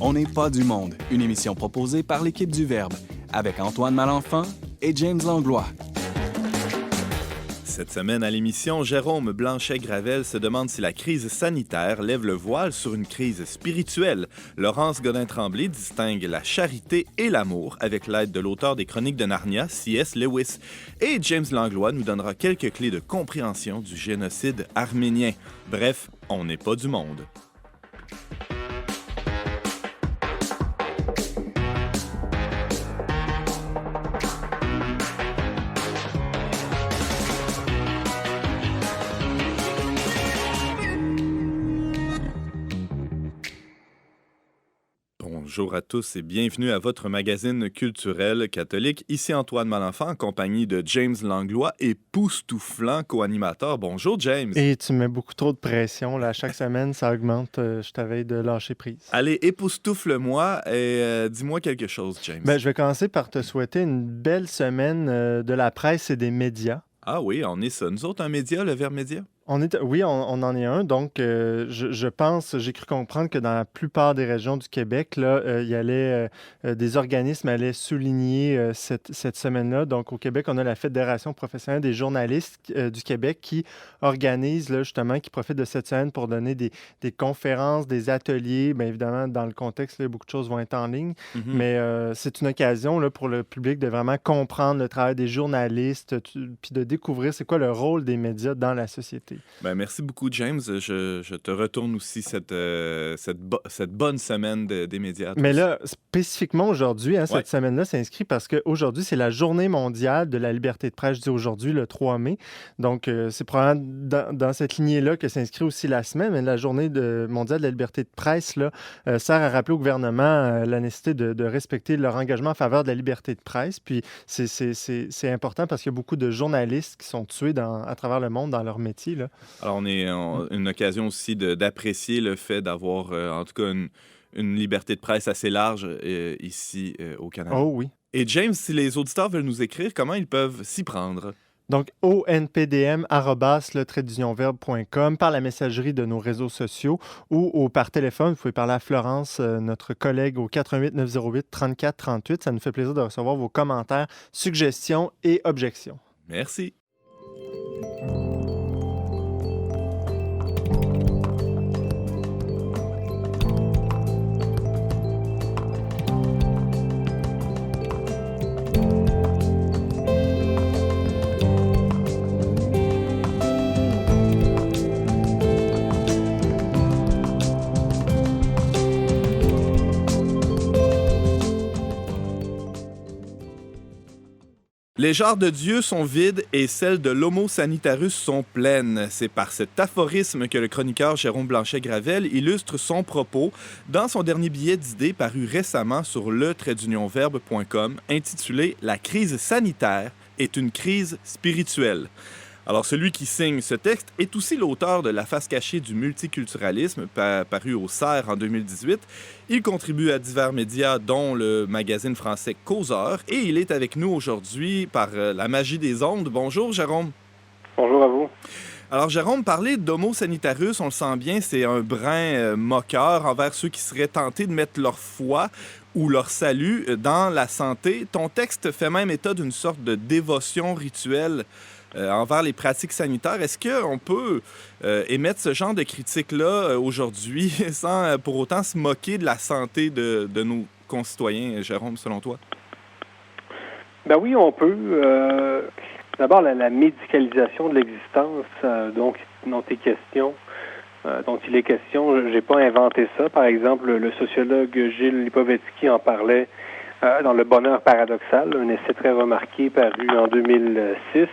On n'est pas du monde, une émission proposée par l'équipe du Verbe, avec Antoine Malenfant et James Langlois. Cette semaine à l'émission, Jérôme Blanchet-Gravel se demande si la crise sanitaire lève le voile sur une crise spirituelle. Laurence Godin-Tremblay distingue la charité et l'amour avec l'aide de l'auteur des Chroniques de Narnia, C.S. Lewis. Et James Langlois nous donnera quelques clés de compréhension du génocide arménien. Bref, on n'est pas du monde. Bonjour à tous et bienvenue à votre magazine culturel catholique. Ici Antoine Malenfant en compagnie de James Langlois, époustouflant co-animateur. Bonjour James. Et tu mets beaucoup trop de pression. Là. Chaque semaine, ça augmente. Je t'avais de lâcher prise. Allez, époustoufle-moi et dis-moi quelque chose, James. Je vais commencer par te souhaiter une belle semaine de la presse et des médias. Ah oui, on est ça. Nous autres, un média, le Verbe Média? Oui, on en est un. Donc, je pense, j'ai cru comprendre que dans la plupart des régions du Québec, là, il y allait, des organismes allaient souligner cette semaine-là. Donc, au Québec, on a la Fédération professionnelle des journalistes du Québec qui organise, là, justement, qui profite de cette semaine pour donner des conférences, des ateliers. Bien évidemment, dans le contexte, là, beaucoup de choses vont être en ligne. Mm-hmm. Mais c'est une occasion là, pour le public de vraiment comprendre le travail des journalistes puis de découvrir c'est quoi le rôle des médias dans la société. Ben, merci beaucoup, James. Je te retourne aussi cette bonne semaine des médias. Mais là, spécifiquement aujourd'hui, cette semaine-là s'inscrit parce qu'aujourd'hui, c'est la Journée mondiale de la liberté de presse. Je dis aujourd'hui, le 3 mai. Donc, c'est probablement dans cette lignée-là que s'inscrit aussi la semaine. Mais la Journée mondiale de la liberté de presse là, sert à rappeler au gouvernement la nécessité de respecter leur engagement en faveur de la liberté de presse. Puis, c'est important parce qu'il y a beaucoup de journalistes qui sont tués à travers le monde dans leur métier, là. Alors, on est une occasion aussi d'apprécier le fait d'avoir, en tout cas, une liberté de presse assez large ici au Canada. Oh oui. Et James, si les auditeurs veulent nous écrire, comment ils peuvent s'y prendre? Donc, onpdm@le-verbe.com, par la messagerie de nos réseaux sociaux ou par téléphone. Vous pouvez parler à Florence, notre collègue, au 88 908 34 38. Ça nous fait plaisir de recevoir vos commentaires, suggestions et objections. Merci. Les jarres de Dieu sont vides et celles de l'Homo Sanitarus sont pleines. C'est par cet aphorisme que le chroniqueur Jérôme Blanchet-Gravel illustre son propos dans son dernier billet d'idées paru récemment sur le-verbe.com intitulé « La crise sanitaire est une crise spirituelle ». Alors, celui qui signe ce texte est aussi l'auteur de La face cachée du multiculturalisme, paru au CERF en 2018. Il contribue à divers médias, dont le magazine français Causeur, et il est avec nous aujourd'hui par la magie des ondes. Bonjour, Jérôme. Bonjour à vous. Alors, Jérôme, parler d'Homo Sanitarus, on le sent bien, c'est un brin moqueur envers ceux qui seraient tentés de mettre leur foi ou leur salut dans la santé. Ton texte fait même état d'une sorte de dévotion rituelle envers les pratiques sanitaires. Est-ce qu'on peut émettre ce genre de critiques-là aujourd'hui sans pour autant se moquer de la santé de nos concitoyens, Jérôme, selon toi? Ben oui, on peut. D'abord, la médicalisation de l'existence dont il est question, j'ai pas inventé ça. Par exemple, le sociologue Gilles Lipovetsky en parlait dans Le bonheur paradoxal, un essai très remarqué paru en 2006.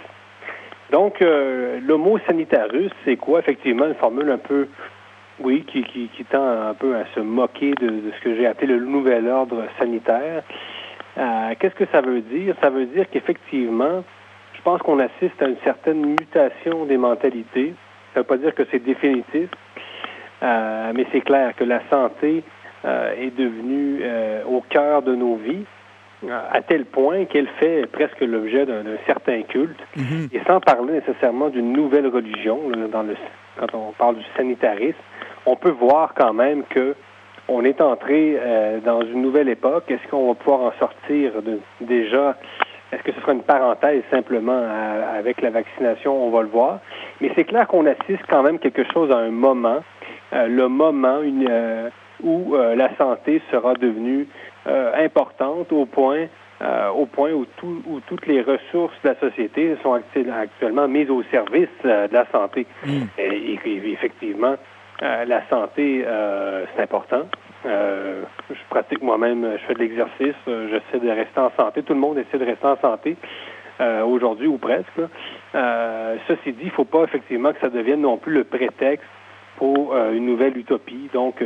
Donc, l'homo sanitarus, c'est quoi? Effectivement, une formule un peu, oui, qui tend un peu à se moquer de ce que j'ai appelé le nouvel ordre sanitaire. Qu'est-ce que ça veut dire? Ça veut dire qu'effectivement, je pense qu'on assiste à une certaine mutation des mentalités. Ça ne veut pas dire que c'est définitif, mais c'est clair que la santé est devenue au cœur de nos vies, à tel point qu'elle fait presque l'objet d'un certain culte, et sans parler nécessairement d'une nouvelle religion, là, quand on parle du sanitarisme, on peut voir quand même que on est entré dans une nouvelle époque. Est-ce qu'on va pouvoir en sortir déjà? Est-ce que ce sera une parenthèse simplement avec la vaccination? On va le voir. Mais c'est clair qu'on assiste quand même quelque chose à un moment, le moment où la santé sera devenue importante au point où toutes les ressources de la société sont actuellement mises au service de la santé. Et effectivement, la santé, c'est important. Je pratique moi-même, je fais de l'exercice, j'essaie de rester en santé. Tout le monde essaie de rester en santé aujourd'hui ou presque. Ceci dit, il ne faut pas effectivement que ça devienne non plus le prétexte pour une nouvelle utopie, donc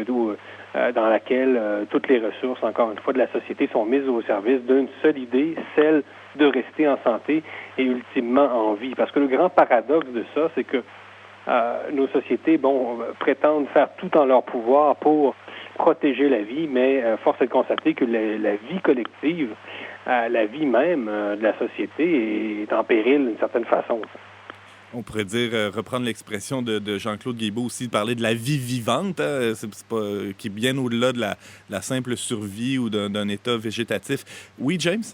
dans laquelle toutes les ressources, encore une fois, de la société sont mises au service d'une seule idée, celle de rester en santé et ultimement en vie. Parce que le grand paradoxe de ça, c'est que nos sociétés, prétendent faire tout en leur pouvoir pour protéger la vie, mais force est de constater que la vie collective, la vie même de la société est en péril d'une certaine façon. On pourrait dire, reprendre l'expression de Jean-Claude Guilbeault aussi, de parler de la vie vivante, hein, c'est pas, qui est bien au-delà de la simple survie ou d'un état végétatif. Oui, James?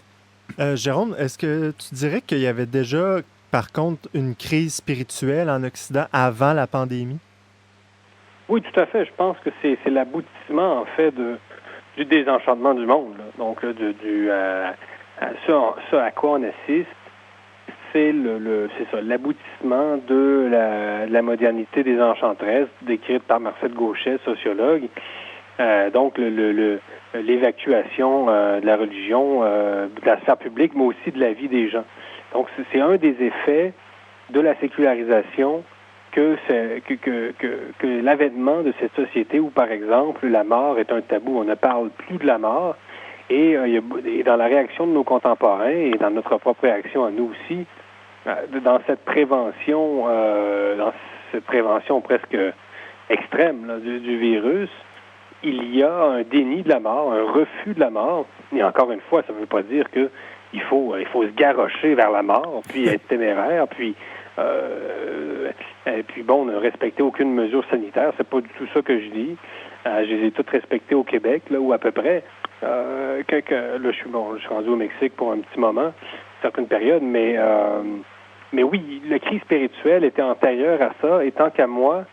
Jérôme, est-ce que tu dirais qu'il y avait déjà, par contre, une crise spirituelle en Occident avant la pandémie? Oui, tout à fait. Je pense que c'est l'aboutissement, en fait, du désenchantement du monde. Là. Donc, ce à quoi on assiste, c'est l'aboutissement de la modernité des enchantresses, décrite par Marcel Gauchet, sociologue. Donc, l'évacuation de la religion, de la sphère publique, mais aussi de la vie des gens. Donc, c'est un des effets de la sécularisation que l'avènement de cette société où, par exemple, la mort est un tabou. On ne parle plus de la mort. Et dans la réaction de nos contemporains et dans notre propre réaction à nous aussi, dans cette prévention presque extrême là, du virus, il y a un déni de la mort, un refus de la mort. Et encore une fois, ça ne veut pas dire que il faut se garrocher vers la mort, puis être téméraire, puis ne respecter aucune mesure sanitaire. C'est pas du tout ça que je dis. Je les ai toutes respectées au Québec, là, ou à peu près. Là, je suis rendu au Mexique pour un petit moment, certaines périodes, mais oui, la crise spirituelle était antérieure à ça, et tant qu'à moi,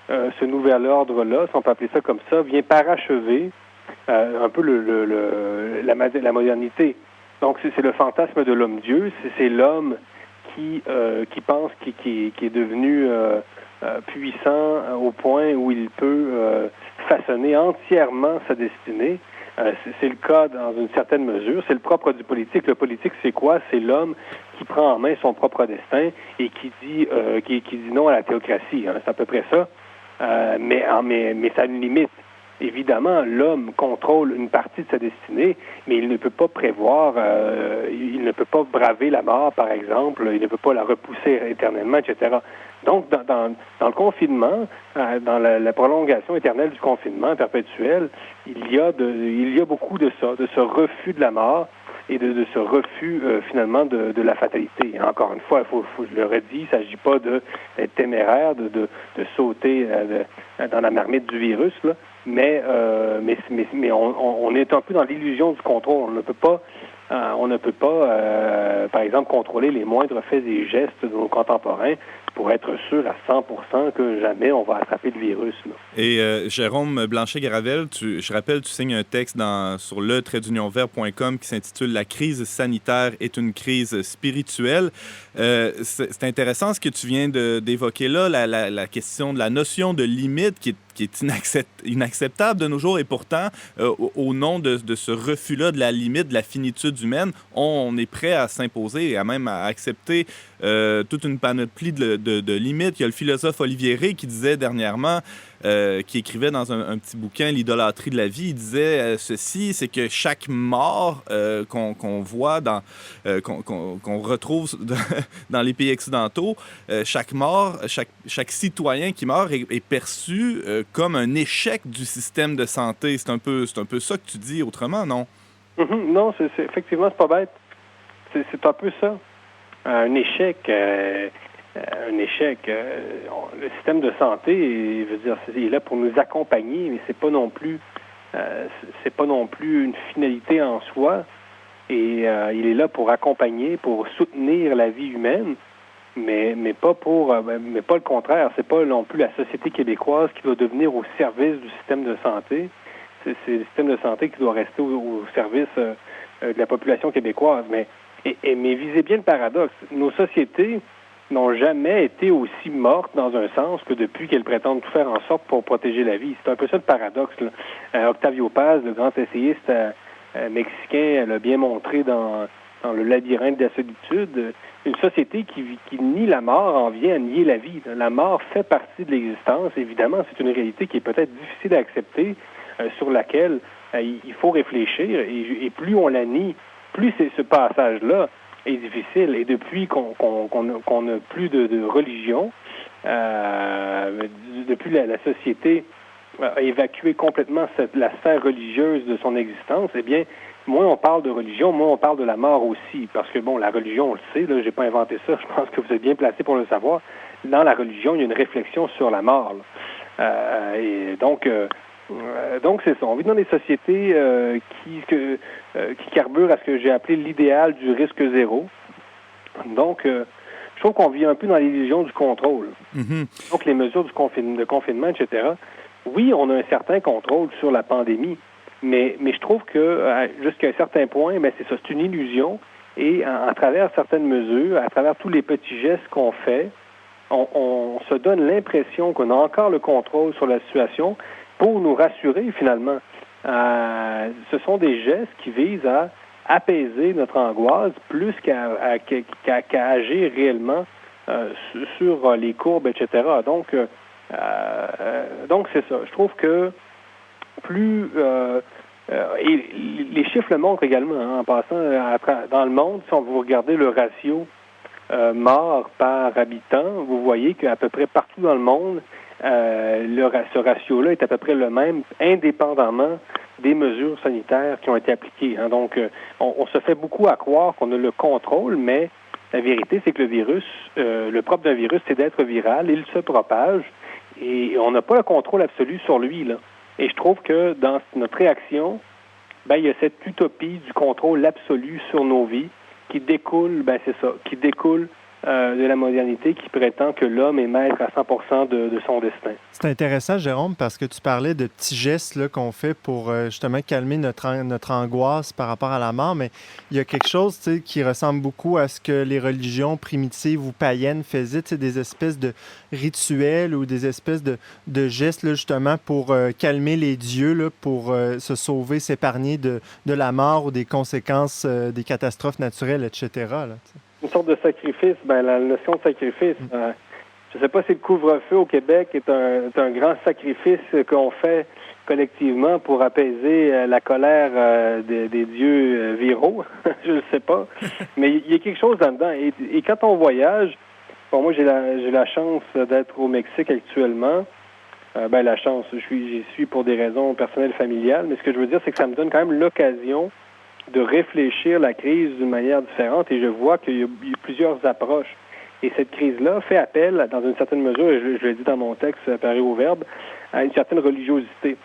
ce nouvel ordre-là, si on peut appeler ça comme ça, vient parachever un peu la modernité. Donc, c'est le fantasme de l'homme-dieu, c'est l'homme qui pense qui est devenu puissant au point où il peut façonner entièrement sa destinée. C'est le cas dans une certaine mesure. C'est le propre du politique. Le politique, c'est quoi? C'est l'homme qui prend en main son propre destin et qui dit non à la théocratie. Hein. C'est à peu près ça. Mais ça a une limite. Évidemment, l'homme contrôle une partie de sa destinée, mais il ne peut pas prévoir, il ne peut pas braver la mort, par exemple, il ne peut pas la repousser éternellement, etc. Donc, dans le confinement, dans la prolongation éternelle du confinement perpétuel, il y a beaucoup de ça, de ce refus de la mort et de ce refus, finalement, de la fatalité. Et encore une fois, je le redis, il ne s'agit pas d'être téméraire, de sauter dans la marmite du virus, là. Mais on est un peu dans l'illusion du contrôle. On ne peut pas, par exemple, contrôler les moindres faits et gestes de nos contemporains pour être sûr à 100% que jamais on va attraper le virus. Là. Et Jérôme Blanchet-Gravel, je rappelle, tu signes un texte sur le-unionvert.com qui s'intitule « La crise sanitaire est une crise spirituelle ». C'est intéressant ce que tu viens d'évoquer là, la question de la notion de limite qui est inacceptable de nos jours, et pourtant, au nom de ce refus-là de la limite, de la finitude humaine, on est prêt à s'imposer et même à accepter toute une panoplie de limites. Il y a le philosophe Olivier Rey qui disait dernièrement, qui écrivait dans un petit bouquin « L'idolâtrie de la vie », il disait ceci, c'est que chaque mort qu'on voit, qu'on retrouve dans les pays occidentaux, chaque mort, chaque citoyen qui meurt est perçu comme un échec du système de santé. C'est un peu ça que tu dis autrement, non? Non, effectivement, c'est pas bête. C'est un peu ça. Un échec. Le système de santé, il est là pour nous accompagner, mais c'est pas non plus c'est pas non plus une finalité en soi. Et il est là pour accompagner, pour soutenir la vie humaine, mais pas le contraire. C'est pas non plus la société québécoise qui doit devenir au service du système de santé. C'est le système de santé qui doit rester au service de la population québécoise. Mais visez bien le paradoxe. Nos sociétés n'ont jamais été aussi mortes dans un sens que depuis qu'elles prétendent tout faire en sorte pour protéger la vie. C'est un peu ça le paradoxe, là. Octavio Paz, le grand essayiste mexicain, l'a bien montré dans le labyrinthe de la solitude. Une société qui nie la mort en vient à nier la vie. La mort fait partie de l'existence. Évidemment, c'est une réalité qui est peut-être difficile à accepter, sur laquelle il faut réfléchir. Et plus on la nie, plus ce passage-là est difficile. Et depuis qu'on n'a plus de religion, depuis la société a évacué complètement la sphère religieuse de son existence, eh bien, moins on parle de religion, moins on parle de la mort aussi. Parce que, bon, la religion, on le sait, là, j'ai pas inventé ça, je pense que vous êtes bien placé pour le savoir. Dans la religion, il y a une réflexion sur la mort. Et donc, c'est ça. On vit dans des sociétés qui carburent à ce que j'ai appelé l'idéal du risque zéro. Donc, je trouve qu'on vit un peu dans l'illusion du contrôle. Mm-hmm. Donc, les mesures de confinement, etc., oui, on a un certain contrôle sur la pandémie, mais je trouve que jusqu'à un certain point, c'est ça, c'est une illusion. Et à travers certaines mesures, à travers tous les petits gestes qu'on fait, on se donne l'impression qu'on a encore le contrôle sur la situation pour nous rassurer finalement. Ce sont des gestes qui visent à apaiser notre angoisse plus qu'à agir réellement sur les courbes, etc. Donc c'est ça. Je trouve que plus et les chiffres le montrent également, en passant dans le monde, si vous regardez le ratio morts par habitant, vous voyez qu'à peu près partout dans le monde, ce ratio-là est à peu près le même, indépendamment des mesures sanitaires qui ont été appliquées. Donc, on se fait beaucoup à croire qu'on a le contrôle, mais la vérité, c'est que le virus, le propre d'un virus, c'est d'être viral, il se propage, et on n'a pas le contrôle absolu sur lui, là. Et je trouve que dans notre réaction, il y a cette utopie du contrôle absolu sur nos vies qui découle, qui découle de la modernité qui prétend que l'homme est maître à 100% de son destin. C'est intéressant, Jérôme, parce que tu parlais de petits gestes là, qu'on fait pour justement calmer notre angoisse par rapport à la mort, mais il y a quelque chose qui ressemble beaucoup à ce que les religions primitives ou païennes faisaient, des espèces de rituels ou des espèces de gestes là, justement pour calmer les dieux, là, pour se sauver, s'épargner de la mort ou des conséquences des catastrophes naturelles, etc. Là, une sorte de sacrifice, la notion de sacrifice, je ne sais pas si le couvre-feu au Québec est un grand sacrifice qu'on fait collectivement pour apaiser la colère des dieux viraux, je ne sais pas, mais il y a quelque chose là-dedans. Et quand on voyage, moi j'ai la chance d'être au Mexique actuellement, la chance, j'y suis pour des raisons personnelles familiales, mais ce que je veux dire, c'est que ça me donne quand même l'occasion de réfléchir la crise d'une manière différente et je vois qu'il y a plusieurs approches. Et cette crise-là fait appel, dans une certaine mesure, et je l'ai dit dans mon texte paru au Verbe, à une certaine religiosité.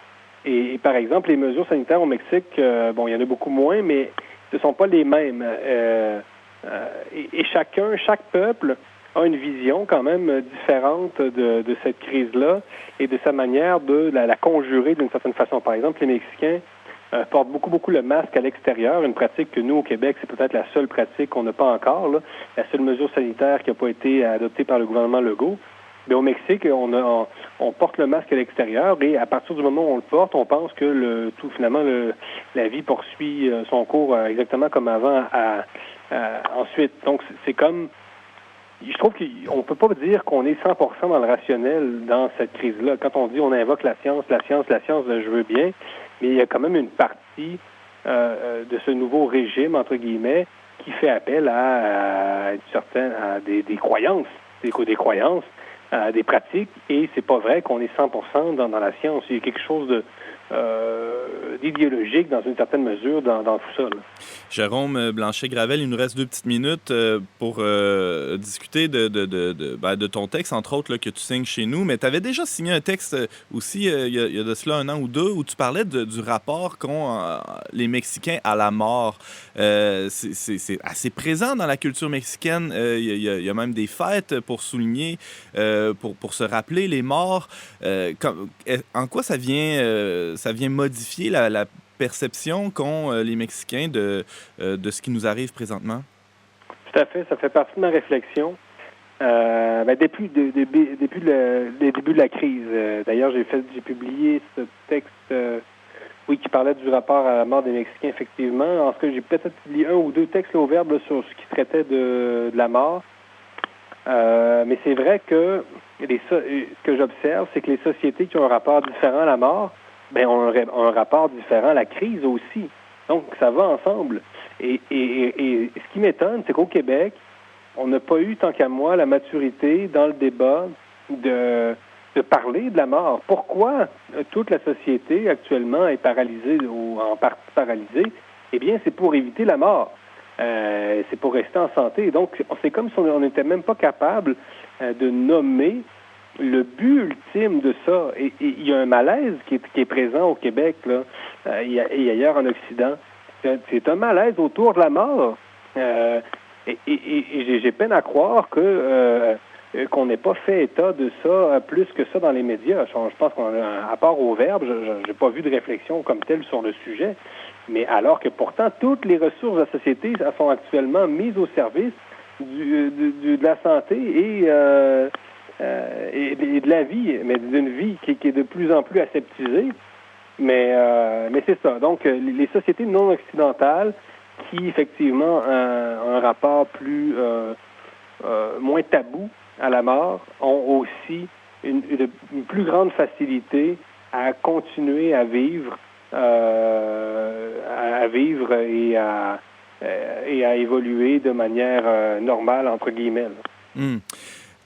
Et par exemple, les mesures sanitaires au Mexique, il y en a beaucoup moins, mais ce ne sont pas les mêmes. Et chaque peuple a une vision quand même différente de cette crise-là et de sa manière de la conjurer d'une certaine façon. Par exemple, les Mexicains portent beaucoup le masque à l'extérieur, une pratique que nous, au Québec, c'est peut-être la seule pratique qu'on n'a pas encore, là, la seule mesure sanitaire qui n'a pas été adoptée par le gouvernement Legault. Mais au Mexique, on porte le masque à l'extérieur et à partir du moment où on le porte, on pense que la vie poursuit son cours exactement comme avant ensuite. Donc, c'est comme... Je trouve qu'on ne peut pas dire qu'on est 100% dans le rationnel dans cette crise-là. Quand on dit on invoque la science, je veux bien, mais il y a quand même une partie de ce nouveau régime, entre guillemets, qui fait appel à des croyances, des croyances, des pratiques, et c'est pas vrai qu'on est 100% dans la science. Il y a quelque chose d'idéologique dans une certaine mesure dans tout ça. Là. Jérôme Blanchet-Gravel, il nous reste 2 petites minutes pour discuter de ton texte, entre autres, là, que tu signes chez nous. Mais tu avais déjà signé un texte aussi, il y a de cela 1 an ou 2, où tu parlais du rapport qu'ont les Mexicains à la mort. C'est assez présent dans la culture mexicaine. Il y a même des fêtes pour souligner, pour se rappeler les morts. En quoi ça vient modifier la perception qu'ont les Mexicains de ce qui nous arrive présentement? Tout à fait, ça fait partie de ma réflexion. Depuis les débuts de la crise. D'ailleurs, j'ai publié ce texte qui parlait du rapport à la mort des Mexicains, effectivement. En tout cas, j'ai peut-être publié 1 ou 2 textes là, au Verbe là, sur ce qui traitait de la mort. Mais c'est vrai que ce que j'observe, c'est que les sociétés qui ont un rapport différent à la mort, ont un rapport différent à la crise aussi. Donc, ça va ensemble. Et ce qui m'étonne, c'est qu'au Québec, on n'a pas eu, tant qu'à moi, la maturité dans le débat de parler de la mort. Pourquoi toute la société actuellement est paralysée ou en partie paralysée? Eh bien, c'est pour éviter la mort. C'est pour rester en santé. Donc, c'est comme si on n'était même pas capable de nommer le but ultime de ça. Et il y a un malaise qui est présent au Québec là, et ailleurs en Occident. C'est un malaise autour de la mort. Et j'ai peine à croire qu'on n'ait pas fait état de ça plus que ça dans les médias. Je pense qu'à part au Verbe, je n'ai pas vu de réflexion comme telle sur le sujet. Mais alors que pourtant, toutes les ressources de la société sont actuellement mises au service de la santé et de la vie, mais d'une vie qui est de plus en plus aseptisée. Mais c'est ça. Donc, les sociétés non occidentales qui, effectivement, ont un rapport moins tabou à la mort, ont aussi une plus grande facilité à continuer à vivre, et à évoluer de manière normale, entre guillemets.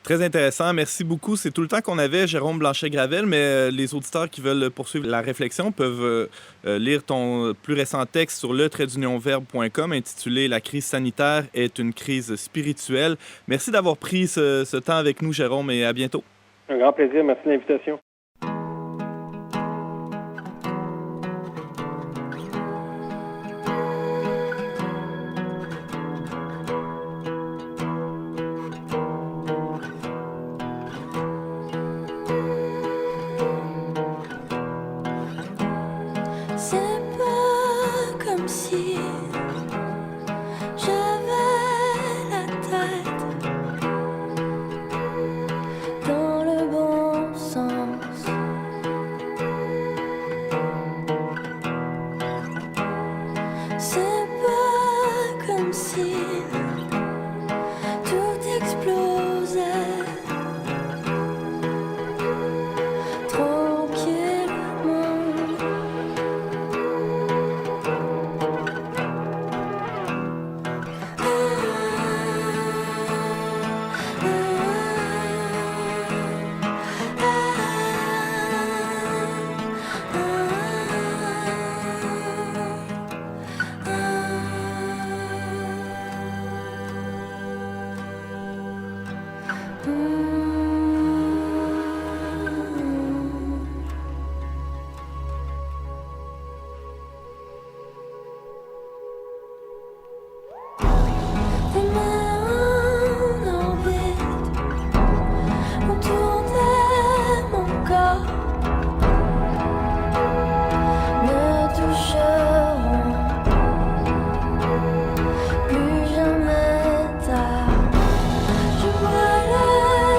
Très intéressant. Merci beaucoup. C'est tout le temps qu'on avait, Jérôme Blanchet-Gravel, mais les auditeurs qui veulent poursuivre la réflexion peuvent lire ton plus récent texte sur le-verbe.com intitulé « La crise sanitaire est une crise spirituelle ». Merci d'avoir pris ce temps avec nous, Jérôme, et à bientôt. Un grand plaisir. Merci de l'invitation. Je vois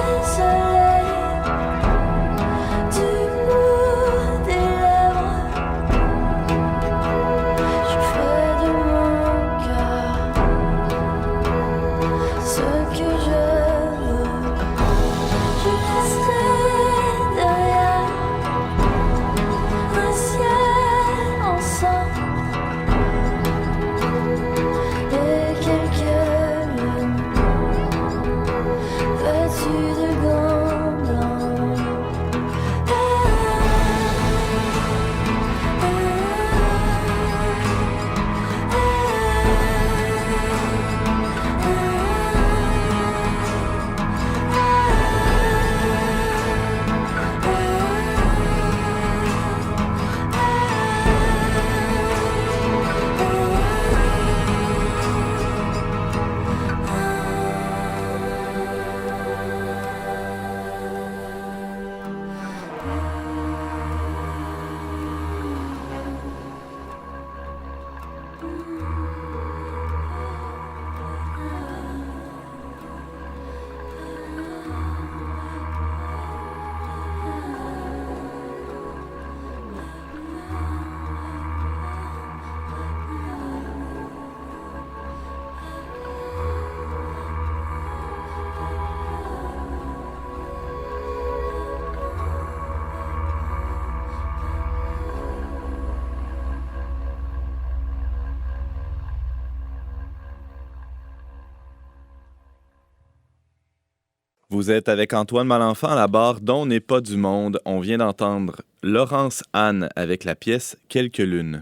Vous êtes avec Antoine Malenfant à la barre d'On n'est pas du monde. On vient d'entendre Laurence Anne avec la pièce Quelques lunes.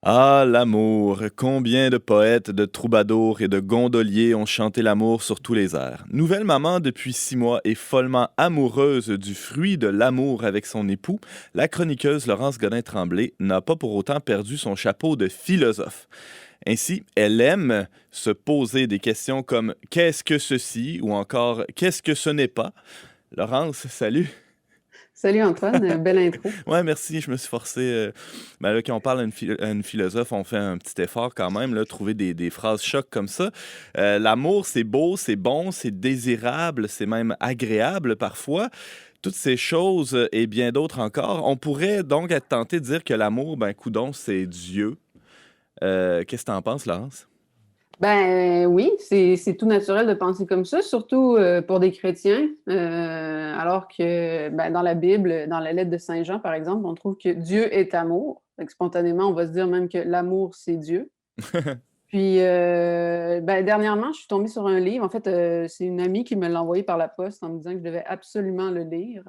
Ah, l'amour! Combien de poètes, de troubadours et de gondoliers ont chanté l'amour sur tous les airs. Nouvelle maman depuis 6 mois et follement amoureuse du fruit de l'amour avec son époux, la chroniqueuse Laurence Godin-Tremblay n'a pas pour autant perdu son chapeau de philosophe. Ainsi, elle aime se poser des questions comme « Qu'est-ce que ceci ?» ou encore « Qu'est-ce que ce n'est pas ?» Laurence, salut! Salut Antoine, belle intro. Ouais, merci, je me suis forcé. Là, quand on parle à une philosophe, on fait un petit effort quand même, là, trouver des phrases chocs comme ça. L'amour, c'est beau, c'est bon, c'est désirable, c'est même agréable parfois. Toutes ces choses et bien d'autres encore. On pourrait donc être tenté de dire que l'amour, coudonc, c'est Dieu. Qu'est-ce que t'en penses, Laurence? Oui, c'est tout naturel de penser comme ça, surtout pour des chrétiens, alors que dans la Bible, dans la lettre de Saint Jean, par exemple, on trouve que Dieu est amour. Fait que spontanément, on va se dire même que l'amour, c'est Dieu. Puis, dernièrement, je suis tombée sur un livre. En fait, c'est une amie qui me l'a envoyé par la poste en me disant que je devais absolument le lire.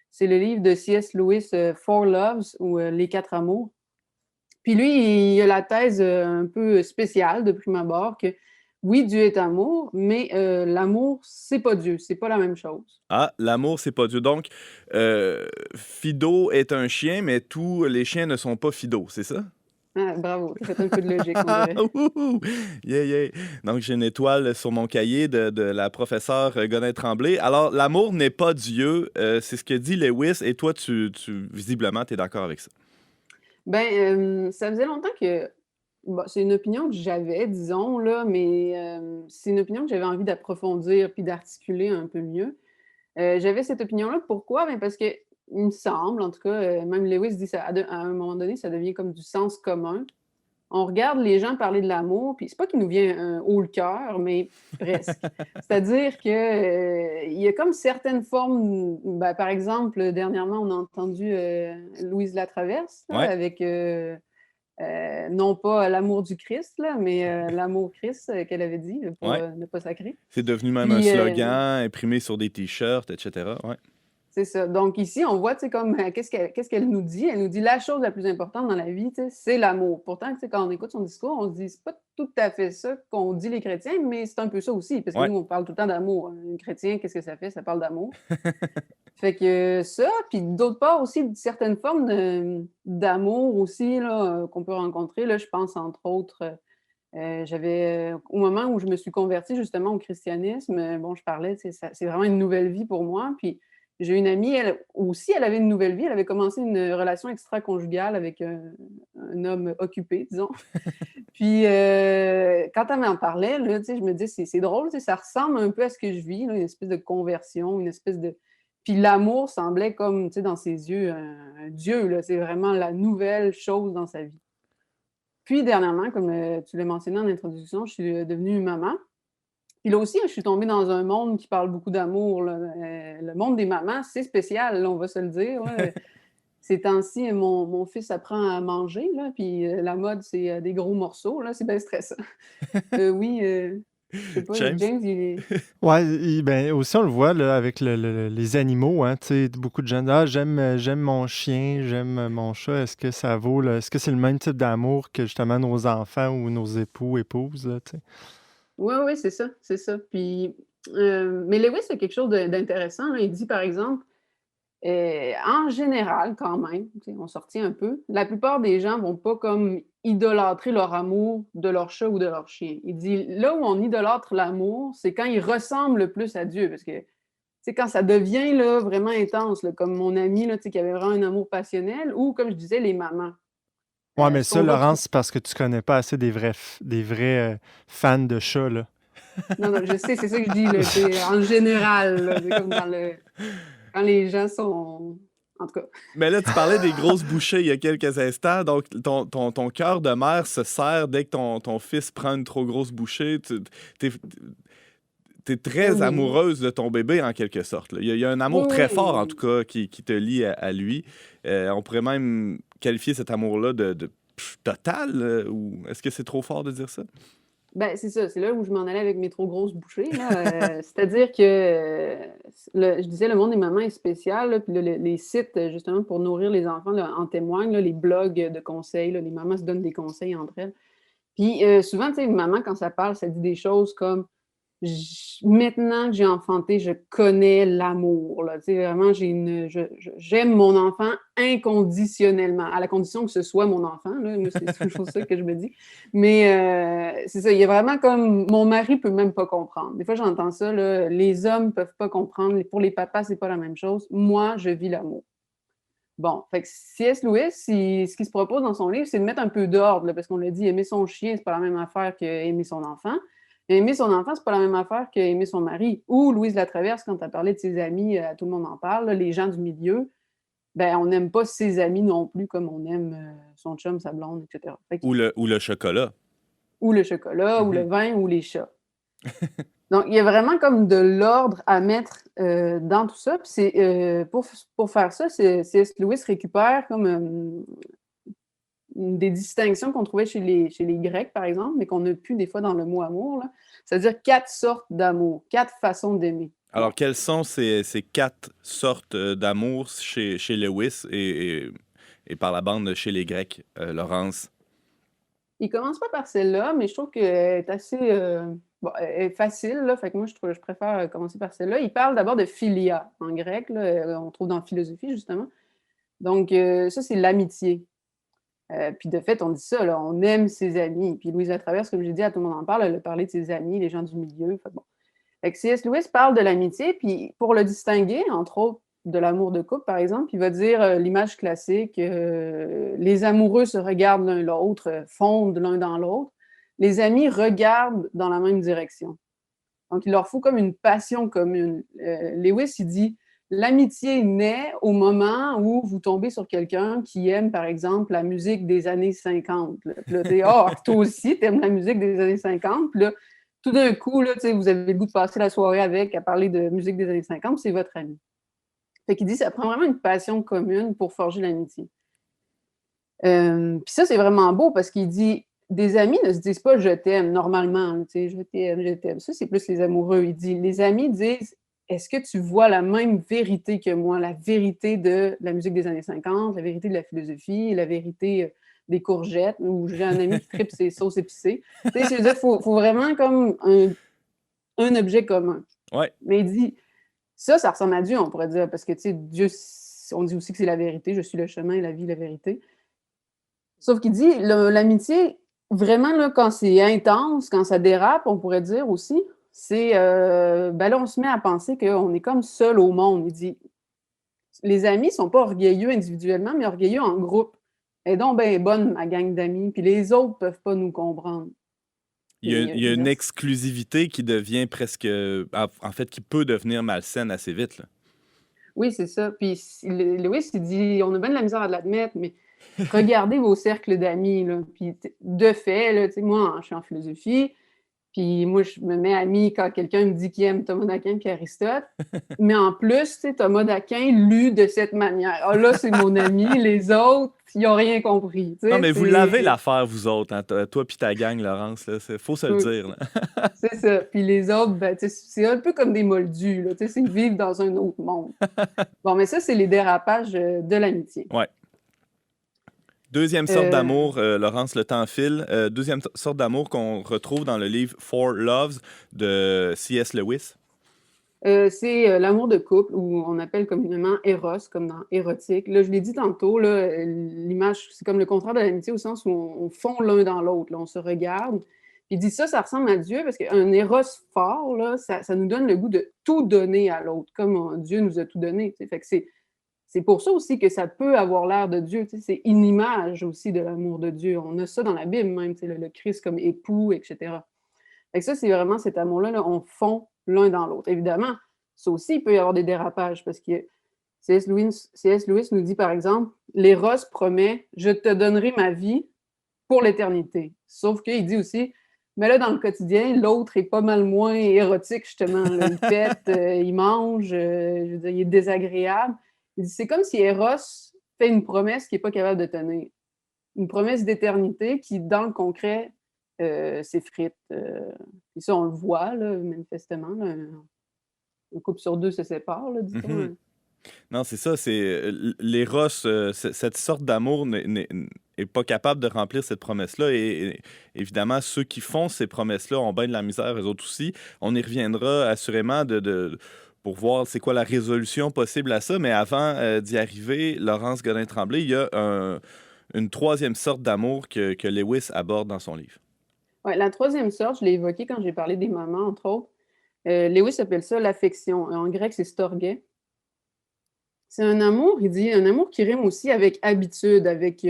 C'est le livre de C.S. Lewis, Four Loves, ou Les Quatre Amours. Puis lui, il a la thèse un peu spéciale de prime abord que oui, Dieu est amour, mais l'amour, c'est pas Dieu, c'est pas la même chose. Ah, l'amour, c'est pas Dieu. Donc, Fido est un chien, mais tous les chiens ne sont pas Fido, c'est ça? Ah, bravo, ça fait un peu de logique, on dirait. Yeah, yeah. Donc, j'ai une étoile sur mon cahier de la professeure Godin-Tremblay. Alors, l'amour n'est pas Dieu, c'est ce que dit Lewis, et toi, visiblement, tu es d'accord avec ça. Ça faisait longtemps que... c'est une opinion que j'avais, disons, là, mais c'est une opinion que j'avais envie d'approfondir puis d'articuler un peu mieux. J'avais cette opinion-là. Pourquoi? Parce que il me semble, en tout cas, même Lewis dit ça, à un moment donné, ça devient comme du sens commun. On regarde les gens parler de l'amour, puis c'est pas qu'il nous vient haut le cœur, mais presque. C'est-à-dire que il y a comme certaines formes, par exemple, dernièrement, on a entendu Louise Latraverse, là, Ouais. avec non pas l'amour du Christ, là, mais l'amour Christ qu'elle avait dit, pour ne pas sacrer. C'est devenu même un slogan imprimé sur des t-shirts, etc. Ouais. C'est ça. Donc ici, on voit, tu sais, comme, qu'est-ce qu'elle nous dit? Elle nous dit la chose la plus importante dans la vie, tu sais, c'est l'amour. Pourtant, tu sais, quand on écoute son discours, on se dit, c'est pas tout à fait ça qu'on dit les chrétiens, mais c'est un peu ça aussi, parce que nous, on parle tout le temps d'amour. Un chrétien, qu'est-ce que ça fait? Ça parle d'amour. Fait que ça, puis d'autre part aussi, certaines formes d'amour aussi, là, qu'on peut rencontrer. Là, je pense, entre autres... au moment où je me suis convertie justement au christianisme, je parlais, c'est vraiment une nouvelle vie pour moi. Puis j'ai une amie, elle aussi, elle avait une nouvelle vie. Elle avait commencé une relation extra-conjugale avec un homme occupé, disons. Puis quand elle m'en parlait, là, je me disais, c'est drôle, ça ressemble un peu à ce que je vis, là, une espèce de conversion, une espèce de... Puis l'amour semblait comme, dans ses yeux, un dieu, là, c'est vraiment la nouvelle chose dans sa vie. Puis, dernièrement, comme tu l'as mentionné en introduction, je suis devenue maman. Puis là aussi, je suis tombée dans un monde qui parle beaucoup d'amour. Le monde des mamans, c'est spécial, là, on va se le dire. Là. Ces temps-ci, mon fils apprend à manger, là, puis la mode, c'est des gros morceaux. Là, c'est bien stressant. Je sais pas, James, il est... Ouais, aussi, on le voit là, avec les animaux. Hein, beaucoup de gens disent j'aime mon chien, j'aime mon chat. Est-ce que ça vaut, est-ce que c'est le même type d'amour que justement nos enfants ou nos époux, épouses? Oui, c'est ça, c'est ça. Puis, mais Lewis, c'est quelque chose d'intéressant. Là. Il dit, par exemple, en général, quand même, on sortit un peu, la plupart des gens vont pas comme idolâtrer leur amour de leur chat ou de leur chien. Il dit, là où on idolâtre l'amour, c'est quand il ressemble le plus à Dieu, parce que quand ça devient là, vraiment intense, là, comme mon ami là, qui avait vraiment un amour passionnel, ou comme je disais, les mamans. Oui, mais ça, Laurence, c'est parce que tu connais pas assez des vrais fans de chats, là. Non, je sais, c'est ça que je dis, là, c'est en général, là, c'est comme quand les gens sont... En tout cas. Mais là, tu parlais des grosses bouchées il y a quelques instants. Donc, ton cœur de mère se serre dès que ton fils prend une trop grosse bouchée. T'es très amoureuse de ton bébé, en quelque sorte. Il y a un amour très fort, en tout cas, qui te lie à lui. On pourrait même qualifier cet amour-là de total, ou est-ce que c'est trop fort de dire ça? Ben, c'est ça, c'est là où je m'en allais avec mes trop grosses bouchées, là. C'est-à-dire que, je disais, le monde des mamans est spécial, là, puis là, les sites, justement, pour nourrir les enfants, là, en témoignent, là, les blogs de conseils, là, les mamans se donnent des conseils entre elles. Puis souvent, tu sais, une maman, quand ça parle, ça dit des choses comme Maintenant que j'ai enfanté, je connais l'amour, là. Tu sais, vraiment, j'aime mon enfant inconditionnellement, à la condition que ce soit mon enfant, là. Moi, c'est toujours ça que je me dis. Mais c'est ça, il y a vraiment comme mon mari peut même pas comprendre. Des fois, j'entends ça, là, les hommes peuvent pas comprendre. Pour les papas, c'est pas la même chose. Moi, je vis l'amour. Bon, fait que C.S. Lewis, ce qu'il se propose dans son livre, c'est de mettre un peu d'ordre, là, parce qu'on l'a dit, aimer son chien, c'est pas la même affaire qu'aimer son enfant. Aimer son enfant, c'est pas la même affaire qu'aimer son mari. Ou Louise Latraverse, quand tu as parlé de ses amis, tout le monde en parle, là, les gens du milieu, ben on n'aime pas ses amis non plus comme on aime son chum, sa blonde, etc. Ou le chocolat. Ou le chocolat, ou le Mhm. vin, ou les chats. Donc, il y a vraiment comme de l'ordre à mettre dans tout ça. Puis pour faire ça, C.S. Lewis récupère comme des distinctions qu'on trouvait chez les Grecs, par exemple, mais qu'on a plus des fois dans le mot amour, là. C'est-à-dire 4 sortes d'amour, 4 façons d'aimer. Alors, quelles sont ces 4 sortes d'amour chez Lewis et par la bande chez les Grecs, Laurence? Il commence pas par celle-là, mais je trouve qu'elle est assez elle est facile, là, fait que moi, je préfère commencer par celle-là. Il parle d'abord de philia en grec, là, on trouve dans la philosophie, justement. Donc, ça, c'est l'amitié. Puis de fait, on dit ça, là, on aime ses amis. Puis Louise Latraverse, comme j'ai dit, à tout le monde en parle, elle a parlé de ses amis, les gens du milieu. Fait, bon. Fait que C.S. Lewis parle de l'amitié, puis pour le distinguer, entre autres, de l'amour de couple, par exemple, il va dire l'image classique, les amoureux se regardent l'un l'autre, fondent l'un dans l'autre. Les amis regardent dans la même direction. Donc, il leur faut comme une passion commune. Lewis, il dit l'amitié naît au moment où vous tombez sur quelqu'un qui aime, par exemple, la musique des années 50. Là. Puis là, t'es, toi aussi, tu aimes la musique des années 50. Puis là, tout d'un coup, là, vous avez le goût de passer la soirée avec à parler de musique des années 50, c'est votre ami. Fait qu'il dit ça prend vraiment une passion commune pour forger l'amitié. Puis ça, c'est vraiment beau parce qu'il dit des amis ne se disent pas je t'aime normalement, tu sais, je t'aime, je t'aime. Ça, c'est plus les amoureux. Il dit les amis disent est-ce que tu vois la même vérité que moi, la vérité de la musique des années 50, la vérité de la philosophie, la vérité des courgettes, ou j'ai un ami qui tripe ses sauces épicées. Tu sais, c'est-à-dire faut vraiment comme un objet commun. Ouais. Mais il dit ça ressemble à Dieu, on pourrait dire, parce que, tu sais, Dieu, on dit aussi que c'est la vérité, je suis le chemin, la vie, la vérité. Sauf qu'il dit, l'amitié, vraiment, là, quand c'est intense, quand ça dérape, on pourrait dire aussi, c'est, ben là, on se met à penser qu'on est comme seul au monde. Il dit, les amis ne sont pas orgueilleux individuellement, mais orgueilleux en groupe. Et donc, ben bonne, ma gang d'amis, puis les autres ne peuvent pas nous comprendre. Il y a une exclusivité qui devient presque... En fait, qui peut devenir malsaine assez vite, là. Oui, c'est ça. Puis Lewis, il dit, on a bien de la misère à l'admettre, mais regardez vos cercles d'amis, là. Puis de fait, là, moi, je suis en philosophie, puis moi, je me mets amie quand quelqu'un me dit qu'il aime Thomas d'Aquin et Aristote. Mais en plus, Thomas d'Aquin lu de cette manière. Ah là, c'est mon ami, les autres, ils n'ont rien compris. Non, mais vous l'avez l'affaire, vous autres, hein, toi puis ta gang, Laurence, il faut se le dire. Là. C'est ça. Puis les autres, ben, c'est un peu comme des moldus. Là, ils vivent dans un autre monde. Bon, mais ça, c'est les dérapages de l'amitié. Ouais. Deuxième sorte d'amour, Laurence, le temps file. Deuxième sorte d'amour qu'on retrouve dans le livre Four Loves de C.S. Lewis. C'est l'amour de couple, ou on appelle communément Eros, comme dans érotique. Là, je l'ai dit tantôt, là, l'image, c'est comme le contraire de l'amitié au sens où on fond l'un dans l'autre. Là, on se regarde. Puis il dit ça ressemble à Dieu, parce qu'un Eros fort, là, ça nous donne le goût de tout donner à l'autre, comme Dieu nous a tout donné. Fait que c'est pour ça aussi que ça peut avoir l'air de Dieu. C'est une image aussi de l'amour de Dieu. On a ça dans la Bible même, le Christ comme époux, etc. Fait que ça, c'est vraiment cet amour-là, là, on fond l'un dans l'autre. Évidemment, ça aussi, il peut y avoir des dérapages parce que C.S. Lewis nous dit, par exemple, l'Éros promet « Je te donnerai ma vie pour l'éternité ». Sauf qu'il dit aussi, mais là, dans le quotidien, l'autre est pas mal moins érotique, justement. Là. Il pète, il mange, je veux dire, il est désagréable. Il dit, c'est comme si Eros fait une promesse qu'il n'est pas capable de tenir. Une promesse d'éternité qui, dans le concret, s'effrite. Et ça, on le voit, là, manifestement. Là, un couple sur deux se sépare, là, dit-on. Mhm. Non, c'est ça, l'éros, cette sorte d'amour n'est pas capable de remplir cette promesse-là. Et évidemment, ceux qui font ces promesses-là ont bien de la misère, eux autres aussi. On y reviendra assurément pour voir c'est quoi la résolution possible à ça. Mais avant d'y arriver, Laurence Godin-Tremblay, il y a une troisième sorte d'amour que Lewis aborde dans son livre. Ouais, la troisième sorte, je l'ai évoquée quand j'ai parlé des mamans, entre autres. Lewis appelle ça l'affection. En grec, c'est storgé. C'est un amour, il dit, un amour qui rime aussi avec habitude, avec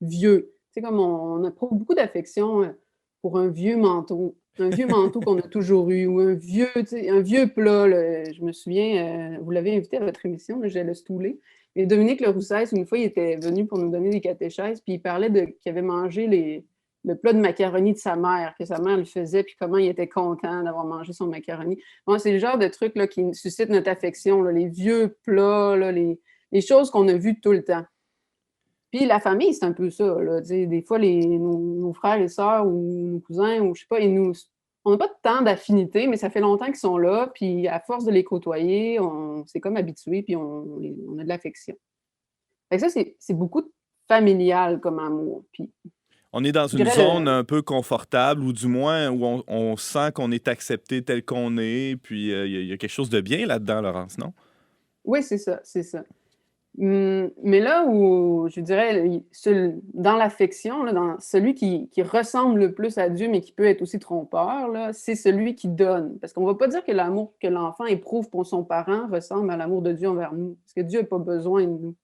vieux. Tu sais, comme on éprouve beaucoup d'affection pour un vieux manteau qu'on a toujours eu, ou un vieux plat. Là. Je me souviens, vous l'avez invité à votre émission, là, j'ai le stoulé. Et Dominique Leroussès, une fois, il était venu pour nous donner des catéchèses, puis il parlait qu'il avait mangé le plat de macaroni de sa mère, que sa mère lui faisait, puis comment il était content d'avoir mangé son macaroni. Bon, c'est le genre de truc là, qui suscite notre affection, là, les vieux plats, là, les choses qu'on a vues tout le temps. Puis la famille, c'est un peu ça. Là, des fois, nos frères et sœurs ou nos cousins, ou je sais pas, on n'a pas de temps d'affinité, mais ça fait longtemps qu'ils sont là, puis à force de les côtoyer, on s'est comme habitué, puis on a de l'affection. Fait que ça, c'est beaucoup familial comme amour. Puis on est dans une zone un peu confortable, ou du moins où on sent qu'on est accepté tel qu'on est, puis il y a quelque chose de bien là-dedans, Laurence, non? Oui, c'est ça, c'est ça. Mais là où, je dirais, dans l'affection, là, dans celui qui ressemble le plus à Dieu, mais qui peut être aussi trompeur, là, c'est celui qui donne. Parce qu'on ne va pas dire que l'amour que l'enfant éprouve pour son parent ressemble à l'amour de Dieu envers nous, parce que Dieu n'a pas besoin de nous.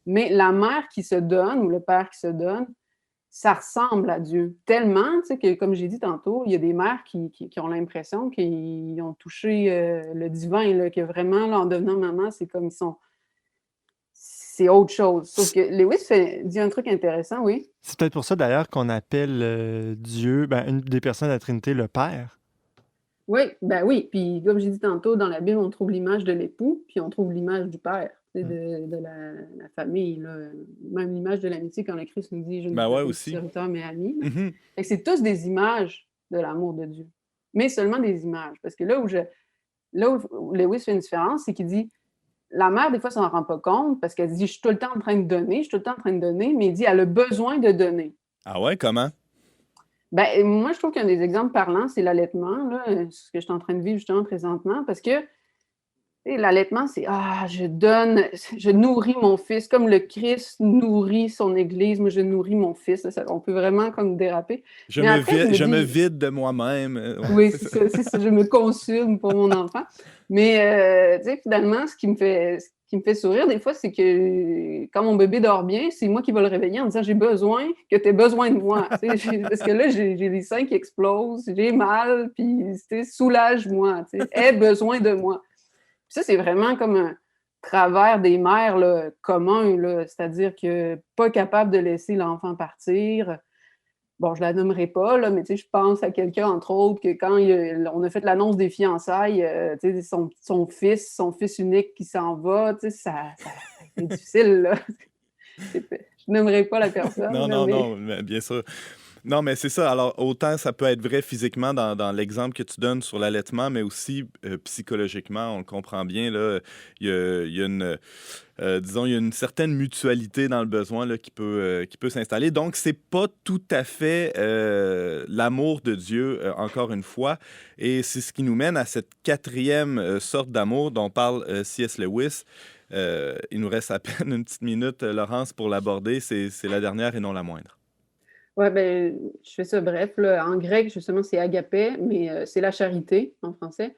Mais la mère qui se donne, ou le père qui se donne, ça ressemble à Dieu. Tellement, tu sais, que comme j'ai dit tantôt, il y a des mères qui ont l'impression qu'ils ont touché le divin, là, que vraiment, là, en devenant maman, c'est comme c'est autre chose. Sauf que Lewis dit un truc intéressant, oui. C'est peut-être pour ça, d'ailleurs, qu'on appelle Dieu, une des personnes de la Trinité, le Père. Oui, ben oui. Puis comme j'ai dit tantôt, dans la Bible, on trouve l'image de l'époux, puis on trouve l'image du Père, de la famille. Là. Même l'image de l'amitié quand le Christ nous dit « Je ne suis pas serviteur, mais ami ». Fait que c'est tous des images de l'amour de Dieu, mais seulement des images. Parce que là où Lewis fait une différence, c'est qu'il dit la mère, des fois, ça n'en rend pas compte parce qu'elle dit « Je suis tout le temps en train de donner, mais il dit « Elle a besoin de donner ». Ah ouais, comment? Ben, moi, je trouve qu'un des exemples parlants, c'est l'allaitement, là, ce que je suis en train de vivre justement présentement, parce que l'allaitement, c'est « Ah, je nourris mon fils », comme le Christ nourrit son Église, moi, je nourris mon fils. Ça, on peut vraiment comme déraper. Je me vide de moi-même. Oui, c'est ça, je me consume pour mon enfant. Mais, tu sais, finalement, ce qui me fait sourire des fois, c'est que quand mon bébé dort bien, c'est moi qui vais le réveiller en disant « J'ai besoin que tu aies besoin de moi. » Parce que là, j'ai les seins qui explosent, j'ai mal, puis soulage-moi. Aie besoin de moi. Puis ça, c'est vraiment comme un travers des mères là, commun, là, c'est-à-dire que pas capable de laisser l'enfant partir. Bon, je la nommerai pas, là, mais je pense à quelqu'un, entre autres, que quand on a fait l'annonce des fiançailles, son fils unique qui s'en va, ça a été difficile. Là. Je nommerai pas la personne. Non, bien sûr. Non, mais c'est ça. Alors, autant ça peut être vrai physiquement dans l'exemple que tu donnes sur l'allaitement, mais aussi psychologiquement, on le comprend bien. Là, il y a une certaine mutualité dans le besoin là, qui peut s'installer. Donc, c'est pas tout à fait l'amour de Dieu, encore une fois. Et c'est ce qui nous mène à cette quatrième sorte d'amour dont parle C.S. Lewis. Il nous reste à peine une petite minute, Laurence, pour l'aborder. C'est la dernière et non la moindre. Oui, ben, je fais ça bref. Là. En grec, justement, c'est agapé, mais c'est la charité en français.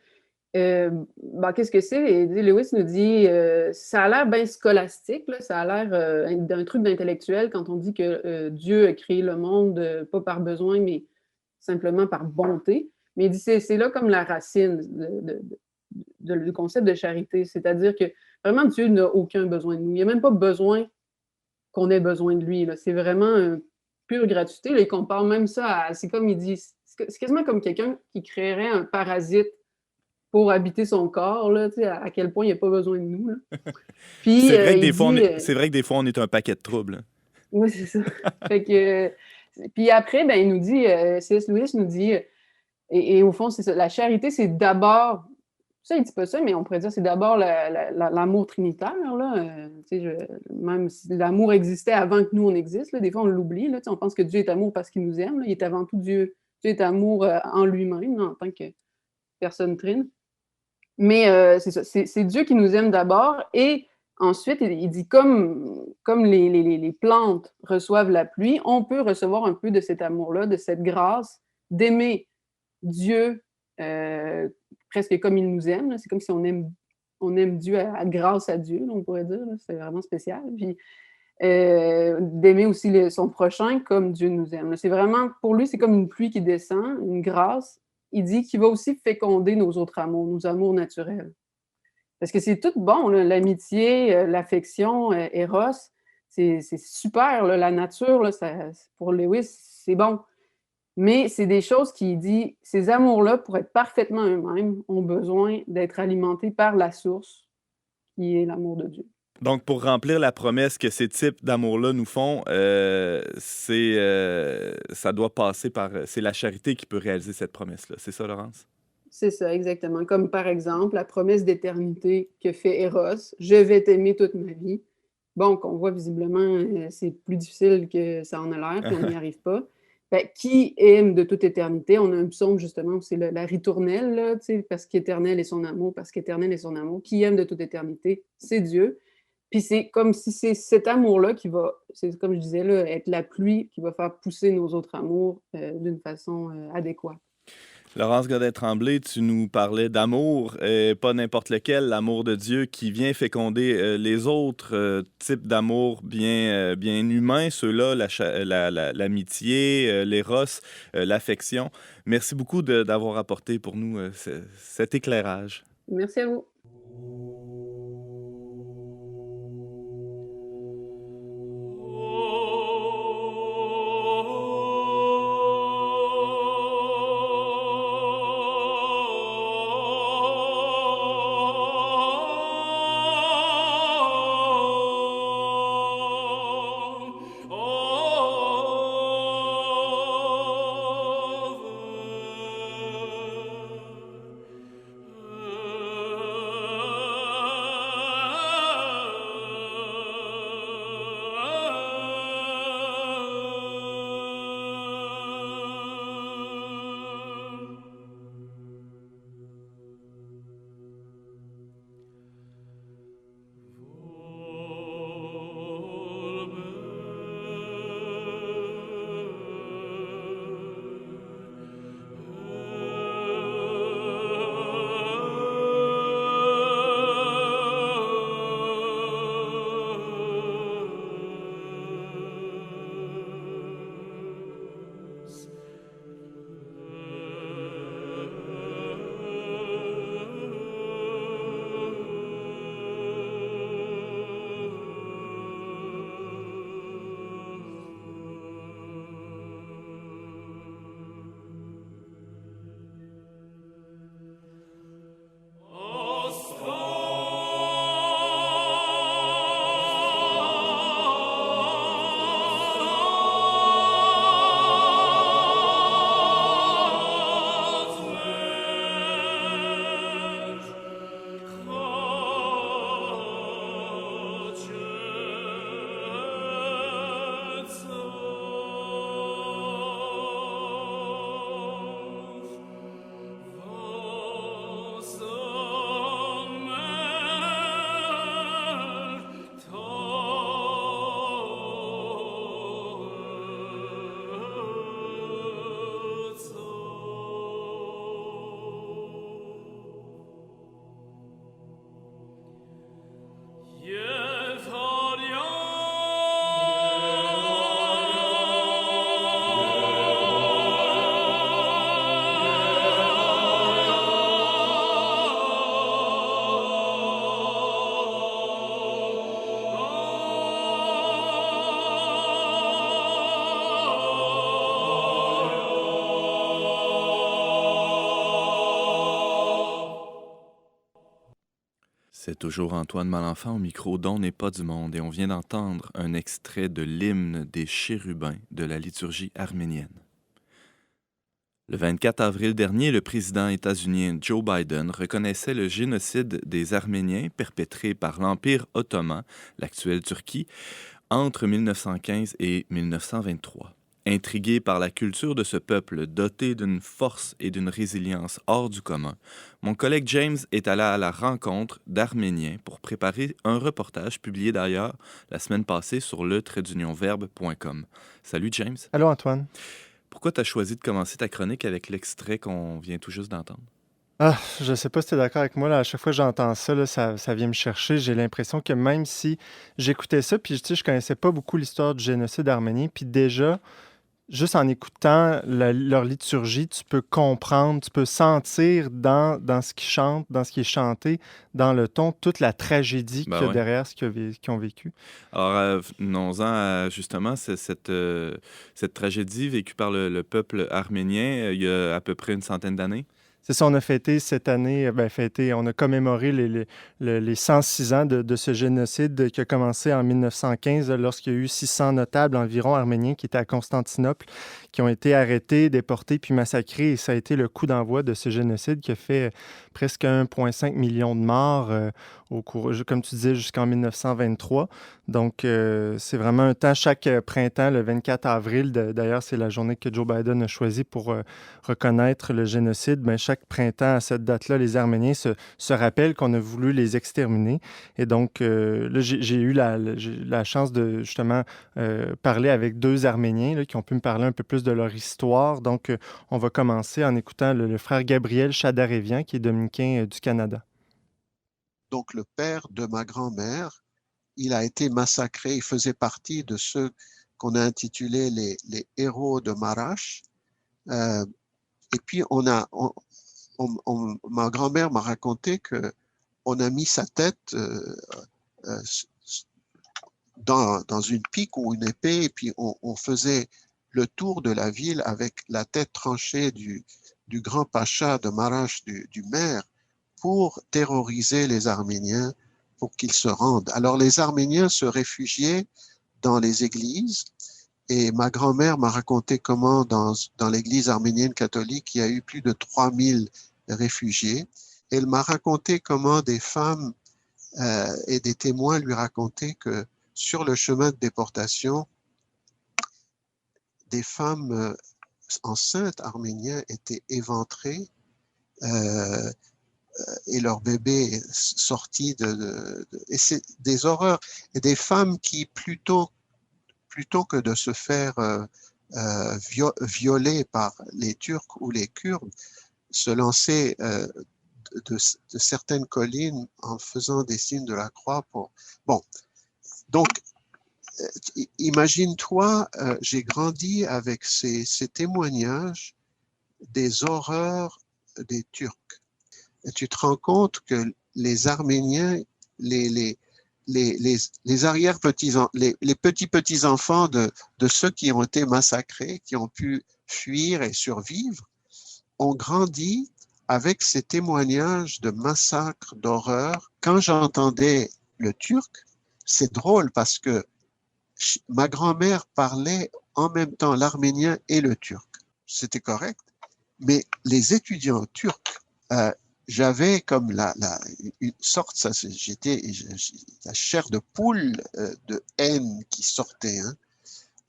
Qu'est-ce que c'est? Et Lewis nous dit ça a l'air bien scolastique, là, ça a l'air d'un truc d'intellectuel quand on dit que Dieu a créé le monde pas par besoin, mais simplement par bonté. Mais il dit c'est là comme la racine du concept de charité, c'est-à-dire que vraiment Dieu n'a aucun besoin de nous. Il n'y a même pas besoin qu'on ait besoin de lui. Là. C'est vraiment pure gratuité. Là, il compare même ça à... C'est comme il dit... C'est quasiment comme quelqu'un qui créerait un parasite pour habiter son corps, là, à quel point il n'y a pas besoin de nous. Là. Puis, c'est vrai que des fois, on est un paquet de troubles. Oui, c'est ça. Fait que Puis après, ben, il nous dit, C.S. Lewis nous dit, et au fond, c'est ça, la charité, c'est d'abord, ça, il dit pas ça, mais on pourrait dire c'est d'abord l'amour trinitaire, là. Même si l'amour existait avant que nous, on existe, là, des fois, on l'oublie, là, on pense que Dieu est amour parce qu'il nous aime, là. Il est avant tout Dieu. Dieu est amour en lui-même, là, en tant que personne trine. Mais c'est ça, c'est Dieu qui nous aime d'abord, et ensuite, il dit comme les plantes reçoivent la pluie, on peut recevoir un peu de cet amour-là, de cette grâce, d'aimer Dieu presque comme il nous aime. C'est comme si on aime Dieu grâce à Dieu, là, on pourrait dire. C'est vraiment spécial. Puis d'aimer aussi son prochain comme Dieu nous aime. C'est vraiment, pour lui, c'est comme une pluie qui descend, une grâce. Il dit qu'il va aussi féconder nos autres amours, nos amours naturels. Parce que c'est tout bon, là, l'amitié, l'affection, Eros, c'est super, là, la nature, là, pour Lewis, c'est bon. Mais c'est des choses qui dit, ces amours-là, pour être parfaitement eux-mêmes, ont besoin d'être alimentés par la source, qui est l'amour de Dieu. Donc, pour remplir la promesse que ces types d'amour-là nous font, ça doit passer par... C'est la charité qui peut réaliser cette promesse-là. C'est ça, Laurence? C'est ça, exactement. Comme par exemple, la promesse d'éternité que fait Eros, « Je vais t'aimer toute ma vie ». Bon, qu'on voit visiblement, c'est plus difficile que ça en a l'air, puis on n'y arrive pas. Ben, qui aime de toute éternité? On a un psaume, justement, où c'est la ritournelle, là, parce qu'éternel est son amour, parce qu'éternel est son amour. Qui aime de toute éternité? C'est Dieu. Puis c'est comme si c'est cet amour-là qui va, c'est comme je disais, là, être la pluie qui va faire pousser nos autres amours d'une façon adéquate. Laurence Godin-Tremblay, tu nous parlais d'amour, pas n'importe lequel, l'amour de Dieu qui vient féconder les autres types d'amour bien humains, ceux-là, l'amitié, l'éros, l'affection. Merci beaucoup d'avoir apporté pour nous cet éclairage. Merci à vous. C'est toujours Antoine Malenfant au micro d'On n'est pas du monde et on vient d'entendre un extrait de l'hymne des chérubins de la liturgie arménienne. Le 24 avril dernier, le président états-unien Joe Biden reconnaissait le génocide des Arméniens perpétré par l'Empire ottoman, l'actuelle Turquie, entre 1915 et 1923. Intrigué par la culture de ce peuple doté d'une force et d'une résilience hors du commun, mon collègue James est allé à la rencontre d'Arméniens pour préparer un reportage publié d'ailleurs la semaine passée sur le-verbe.com. Salut James. Allô Antoine. Pourquoi tu as choisi de commencer ta chronique avec l'extrait qu'on vient tout juste d'entendre? Je sais pas si tu es d'accord avec moi, là, à chaque fois que j'entends ça, là, ça vient me chercher. J'ai l'impression que même si j'écoutais ça, puis tu sais, je connaissais pas beaucoup l'histoire du génocide arménien, puis déjà, juste en écoutant leur liturgie, tu peux comprendre, tu peux sentir dans ce qu'ils chantent, dans ce qui est chanté, dans le ton, toute la tragédie qu'il y a ouais. derrière ce qu'ils ont vécu. Alors, venons-en à justement cette tragédie vécue par le peuple arménien il y a à peu près une centaine d'années. C'est ça, on a fêté cette année, on a commémoré les 106 ans de ce génocide qui a commencé en 1915, lorsqu'il y a eu 600 notables environ arméniens qui étaient à Constantinople, qui ont été arrêtés, déportés puis massacrés. Et ça a été le coup d'envoi de ce génocide qui a fait presque 1,5 million de morts au cours, comme tu disais, jusqu'en 1923. Donc, c'est vraiment un temps, chaque printemps, le 24 avril, d'ailleurs, c'est la journée que Joe Biden a choisie pour reconnaître le génocide. Bien, chaque printemps, à cette date-là, les Arméniens se rappellent qu'on a voulu les exterminer. Et donc, là, j'ai eu la chance de, justement, parler avec 2 Arméniens là, qui ont pu me parler un peu plus de leur histoire. Donc, on va commencer en écoutant le frère Gabriel Chadarevian, qui est dominicain du Canada. Donc, le père de ma grand-mère, il a été massacré. Il faisait partie de ceux qu'on a intitulés les héros de Marash. Et puis, ma grand-mère m'a raconté qu'on a mis sa tête dans une pique ou une épée, et puis on faisait le tour de la ville avec la tête tranchée du grand pacha de Marash, du maire, pour terroriser les Arméniens, pour qu'ils se rendent. Alors les Arméniens se réfugiaient dans les églises, et ma grand-mère m'a raconté comment dans l'église arménienne catholique, il y a eu plus de 3000 réfugiés. Elle m'a raconté comment des femmes et des témoins lui racontaient que sur le chemin de déportation, des femmes enceintes arméniennes étaient éventrées et leurs bébés sortis et c'est des horreurs. Et des femmes qui, plutôt que de se faire violer par les Turcs ou les Kurdes, se lançaient de certaines collines en faisant des signes de la croix pour... Bon, donc, imagine-toi, j'ai grandi avec ces témoignages des horreurs des Turcs. Et tu te rends compte que les Arméniens, les petits-petits-enfants de ceux qui ont été massacrés, qui ont pu fuir et survivre, ont grandi avec ces témoignages de massacres, d'horreur. Quand j'entendais le turc, c'est drôle parce que ma grand-mère parlait en même temps l'arménien et le turc. C'était correct. Mais les étudiants turcs, j'avais comme une sorte, j'étais la chair de poule de haine qui sortait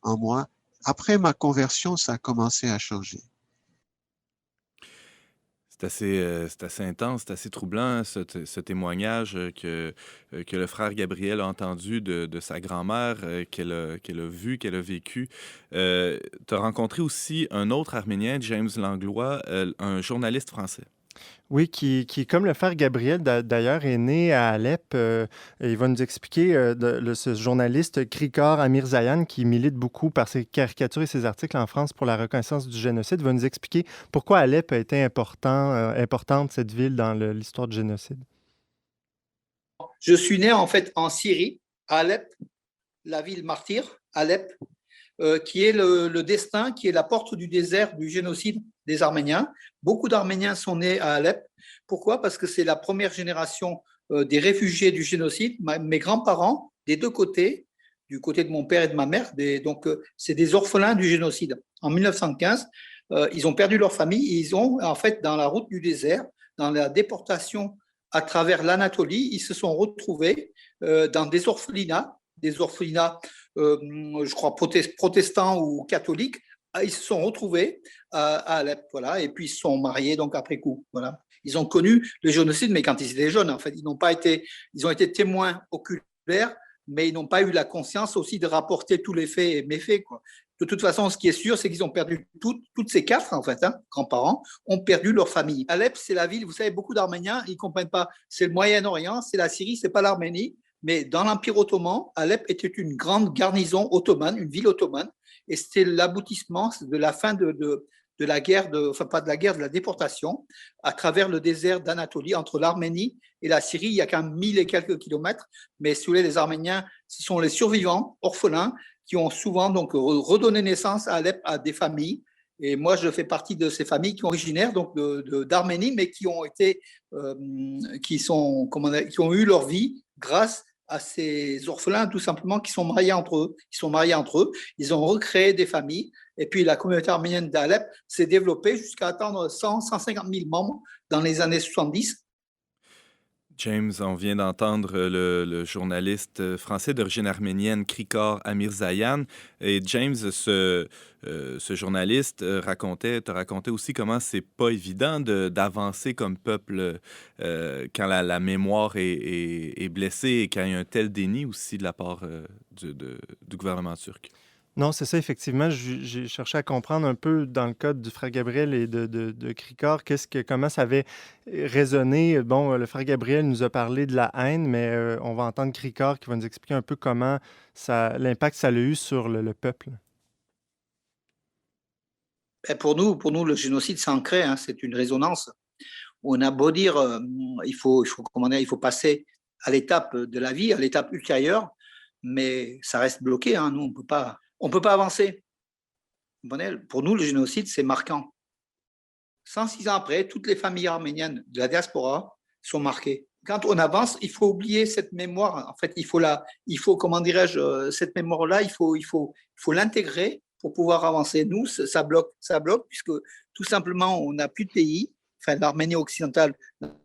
en moi. Après ma conversion, ça a commencé à changer. C'est assez intense, c'est assez troublant, ce témoignage que le frère Gabriel a entendu de sa grand-mère, qu'elle a vu, qu'elle a vécu. Tu as rencontré aussi un autre Arménien, James Langlois, un journaliste français. Oui, qui comme le frère Gabriel, d'ailleurs, est né à Alep. Il va nous expliquer, ce journaliste Krikor Amirzayan, qui milite beaucoup par ses caricatures et ses articles en France pour la reconnaissance du génocide, va nous expliquer pourquoi Alep a été importante, cette ville, dans l'histoire du génocide. Je suis né en fait en Syrie, à Alep, la ville martyre, Alep, qui est le destin, qui est la porte du désert du génocide des Arméniens. Beaucoup d'Arméniens sont nés à Alep. Pourquoi? Parce que c'est la première génération des réfugiés du génocide. Mes grands-parents, des deux côtés, du côté de mon père et de ma mère, c'est des orphelins du génocide. En 1915, ils ont perdu leur famille et ils ont, en fait, dans la route du désert, dans la déportation à travers l'Anatolie, ils se sont retrouvés dans des orphelinats, je crois, protestants ou catholiques. Ils se sont retrouvés à Alep, voilà, et puis ils se sont mariés donc après coup, voilà. Ils ont connu le génocide, mais quand ils étaient jeunes, en fait, ils ont été témoins oculaires, mais ils n'ont pas eu la conscience aussi de rapporter tous les faits et méfaits, quoi. De toute façon, ce qui est sûr, c'est qu'ils ont perdu toutes ces quatre, en fait, grands-parents, ont perdu leur famille. Alep, c'est la ville, vous savez, beaucoup d'Arméniens, ils ne comprennent pas, c'est le Moyen-Orient, c'est la Syrie, ce n'est pas l'Arménie, mais dans l'Empire ottoman, Alep était une grande garnison ottomane, une ville ottomane, et c'était l'aboutissement de la fin de la guerre, enfin pas de la guerre, de la déportation, à travers le désert d'Anatolie, entre l'Arménie et la Syrie. Il y a quand même 1000 et quelques kilomètres, mais si vous voulez, les Arméniens, ce sont les survivants, orphelins, qui ont souvent donc redonné naissance à Alep à des familles. Et moi, je fais partie de ces familles qui sont originaires donc d'Arménie, mais qui ont eu leur vie grâce à ces orphelins, tout simplement, qui sont mariés entre eux. Ils ont recréé des familles. Et puis, la communauté arménienne d'Alep s'est développée jusqu'à atteindre 150 000 membres dans les années 70. James, on vient d'entendre le journaliste français d'origine arménienne Krikor Amirzayan. Et James, ce journaliste te racontait aussi comment c'est pas évident d'avancer comme peuple quand la mémoire est blessée et quand il y a un tel déni aussi de la part du gouvernement turc. Non, c'est ça, effectivement. J'ai cherché à comprendre un peu dans le cas du frère Gabriel et de Krikor, comment ça avait résonné. Bon, le frère Gabriel nous a parlé de la haine, mais on va entendre Krikor qui va nous expliquer un peu comment l'impact ça a eu sur le peuple. Et pour nous, le génocide, c'est ancré, c'est une résonance. On a beau dire, il faut passer à l'étape de la vie, à l'étape ultérieure, mais ça reste bloqué. Nous, on peut pas avancer. Pour nous, le génocide, c'est marquant. 106 ans après, toutes les familles arméniennes de la diaspora sont marquées. Quand on avance, il faut oublier cette mémoire. En fait, cette mémoire-là, il faut l'intégrer pour pouvoir avancer. Nous, ça bloque, puisque tout simplement, on n'a plus de pays. Enfin, l'Arménie occidentale,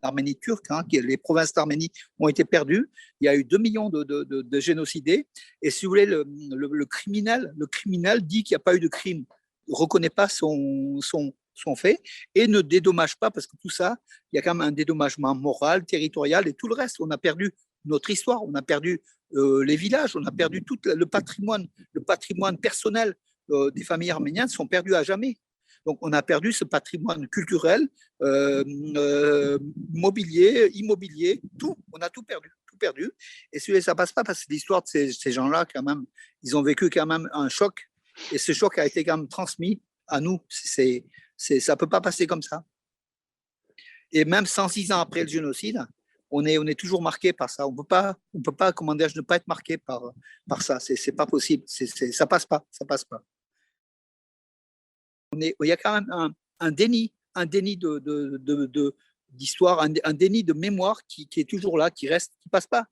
l'Arménie turque, les provinces d'Arménie ont été perdues. Il y a eu 2 millions de génocidés. Et si vous voulez, le criminel dit qu'il n'y a pas eu de crime, ne reconnaît pas son fait et ne dédommage pas, parce que tout ça, il y a quand même un dédommagement moral, territorial et tout le reste. On a perdu notre histoire, on a perdu les villages, on a perdu tout le patrimoine personnel des familles arméniennes sont perdus à jamais. Donc, on a perdu ce patrimoine culturel, mobilier, immobilier, tout. On a tout perdu. Et ça passe pas parce que l'histoire de ces gens-là, quand même, ils ont vécu quand même un choc. Et ce choc a été quand même transmis à nous. Ça peut pas passer comme ça. Et même 106 ans après le génocide, on est toujours marqué par ça. On peut pas, comment dire, ne pas être marqué par ça. C'est pas possible. Ça passe pas. Il y a quand même un déni d'histoire, un déni de mémoire qui est toujours là, qui passe pas.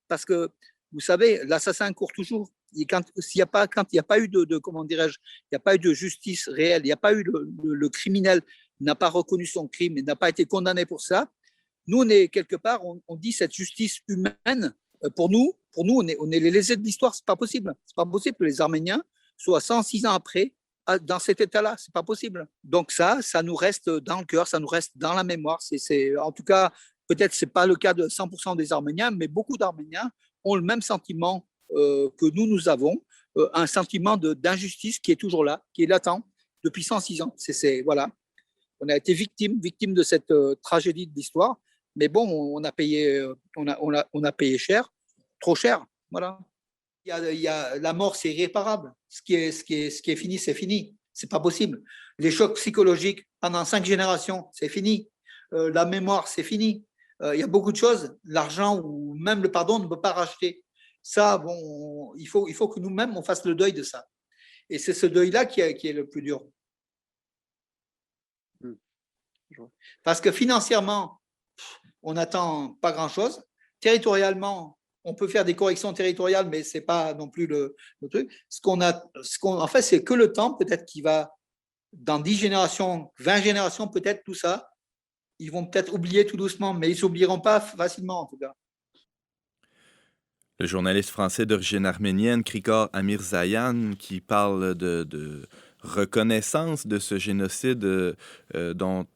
Parce que, vous savez, l'assassin court toujours. Quand il n'y a pas eu de justice réelle, il n'y a pas eu le criminel n'a pas reconnu son crime et n'a pas été condamné pour ça. Nous, on est quelque part, on dit cette justice humaine. Pour nous, on est les lésés de l'histoire. C'est pas possible. C'est pas possible que les Arméniens soient 106 ans après dans cet état-là, c'est pas possible. Donc ça nous reste dans le cœur, ça nous reste dans la mémoire. En tout cas, peut-être c'est pas le cas de 100% des Arméniens, mais beaucoup d'Arméniens ont le même sentiment que nous avons, un sentiment d'injustice qui est toujours là, qui est latent depuis 106 ans. Voilà, on a été victime de cette tragédie de l'histoire, mais bon, on a payé cher, trop cher, voilà. La mort, c'est irréparable. Ce qui est fini, c'est fini. C'est pas possible. Les chocs psychologiques pendant 5 générations, c'est fini. La mémoire, c'est fini. Il y a beaucoup de choses. L'argent ou même le pardon ne peut pas racheter. Ça, bon, il faut que nous-mêmes, on fasse le deuil de ça. Et c'est ce deuil-là qui est le plus dur. Parce que financièrement, on n'attend pas grand-chose. territorialement, on peut faire des corrections territoriales, mais ce n'est pas non plus le truc. En fait, c'est que le temps, peut-être, qui va, dans 10 générations, 20 générations, peut-être, tout ça, ils vont peut-être oublier tout doucement, mais ils ne s'oublieront pas facilement, en tout cas. Le journaliste français d'origine arménienne, Krikor Amirzayan, qui parle de reconnaissance de ce génocide dont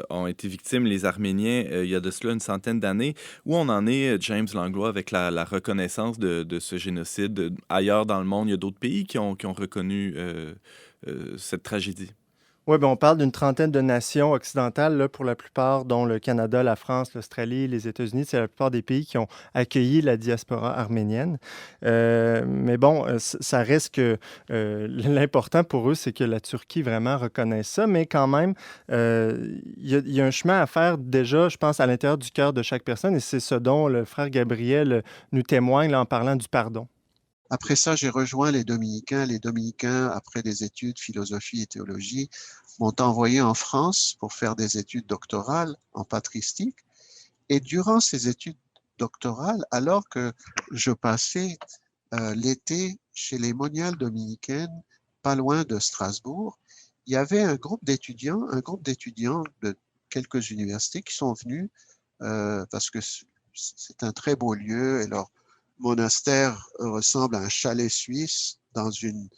ont été victimes les Arméniens il y a de cela une centaine d'années. Où on en est, James Langlois, avec la reconnaissance de ce génocide? Ailleurs dans le monde, il y a d'autres pays qui ont reconnu cette tragédie. Oui, ben on parle d'une trentaine de nations occidentales, là, pour la plupart, dont le Canada, la France, l'Australie, les États-Unis. C'est la plupart des pays qui ont accueilli la diaspora arménienne. Mais bon, ça reste que l'important pour eux, c'est que la Turquie vraiment reconnaisse ça. Mais quand même, il y a un chemin à faire déjà, je pense, à l'intérieur du cœur de chaque personne. Et c'est ce dont le frère Gabriel nous témoigne là, en parlant du pardon. Après ça, j'ai rejoint les Dominicains. Les Dominicains, après des études philosophie et théologie, m'ont envoyé en France pour faire des études doctorales en patristique. Et durant ces études doctorales, alors que je passais l'été chez les moniales dominicaines, pas loin de Strasbourg, il y avait un groupe d'étudiants de quelques universités qui sont venus parce que c'est un très beau lieu et leur monastère ressemble à un chalet suisse dans une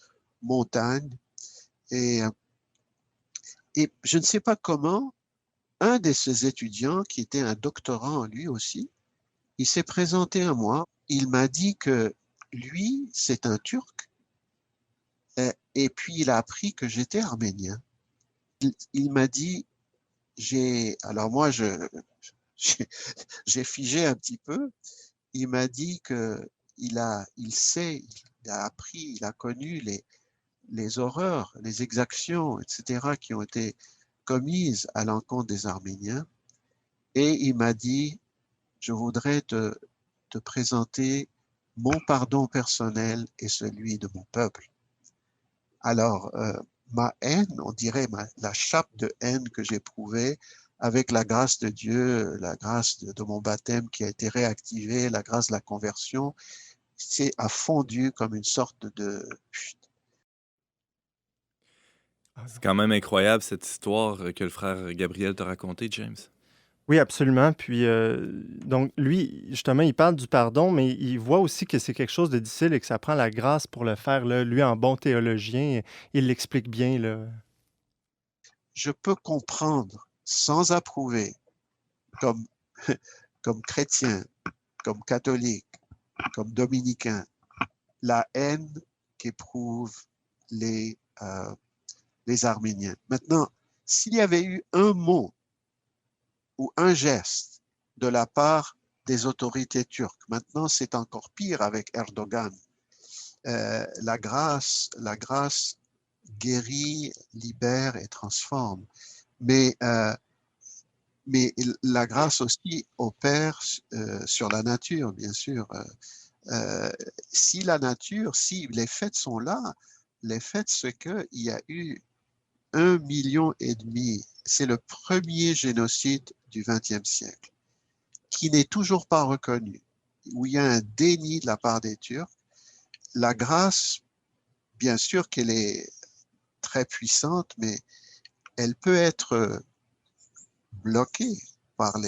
montagne. Et je ne sais pas comment, un de ces étudiants, qui était un doctorant lui aussi, il s'est présenté à moi. Il m'a dit que lui, c'est un Turc, et puis il a appris que j'étais arménien. Il m'a dit, alors moi, j'ai figé un petit peu. Il m'a dit qu'il a appris, il a connu les horreurs, les exactions, etc., qui ont été commises à l'encontre des Arméniens. Et il m'a dit, je voudrais te présenter mon pardon personnel et celui de mon peuple. Alors, ma haine, on dirait la chape de haine que j'éprouvais, avec la grâce de Dieu, la grâce de mon baptême qui a été réactivée, la grâce de la conversion, a fondu comme une sorte de... C'est quand même incroyable cette histoire que le frère Gabriel t'a racontée, James. Oui, absolument. Puis, donc, lui, justement, il parle du pardon, mais il voit aussi que c'est quelque chose de difficile et que ça prend la grâce pour le faire. Là. Lui, en bon théologien, il l'explique bien. Là. Je peux comprendre, sans approuver, comme chrétien, comme catholique, comme dominicain, la haine qu'éprouvent les Arméniens. Maintenant, s'il y avait eu un mot ou un geste de la part des autorités turques, maintenant c'est encore pire avec Erdogan, la grâce guérit, libère et transforme. Mais la grâce aussi opère sur la nature, bien sûr. Si les faits sont là, les faits, c'est qu'il y a eu 1,5 million, c'est le premier génocide du XXe siècle, qui n'est toujours pas reconnu, où il y a un déni de la part des Turcs. La grâce, bien sûr qu'elle est très puissante, mais elle peut être bloquée par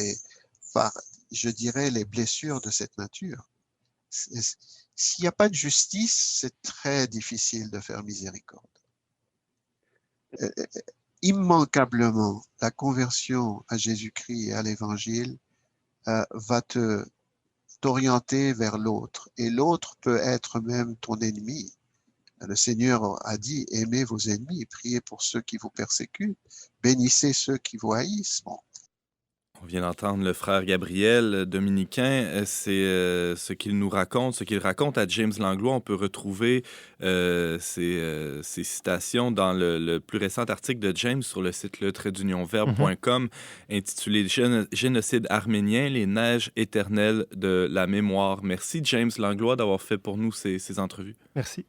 je dirais, les blessures de cette nature. S'il n'y a pas de justice, c'est très difficile de faire miséricorde. Immanquablement, la conversion à Jésus-Christ et à l'Évangile va t'orienter vers l'autre. Et l'autre peut être même ton ennemi. Le Seigneur a dit, aimez vos ennemis, priez pour ceux qui vous persécutent, bénissez ceux qui vous haïssent. Bon. On vient d'entendre le frère Gabriel, dominicain. C'est ce qu'il nous raconte, ce qu'il raconte à James Langlois. On peut retrouver ces citations dans le plus récent article de James sur le site le-verbe.com intitulé « Génocide arménien, les neiges éternelles de la mémoire ». Merci, James Langlois, d'avoir fait pour nous ces entrevues. Merci.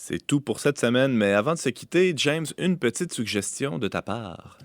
C'est tout pour cette semaine, mais avant de se quitter, James, une petite suggestion de ta part.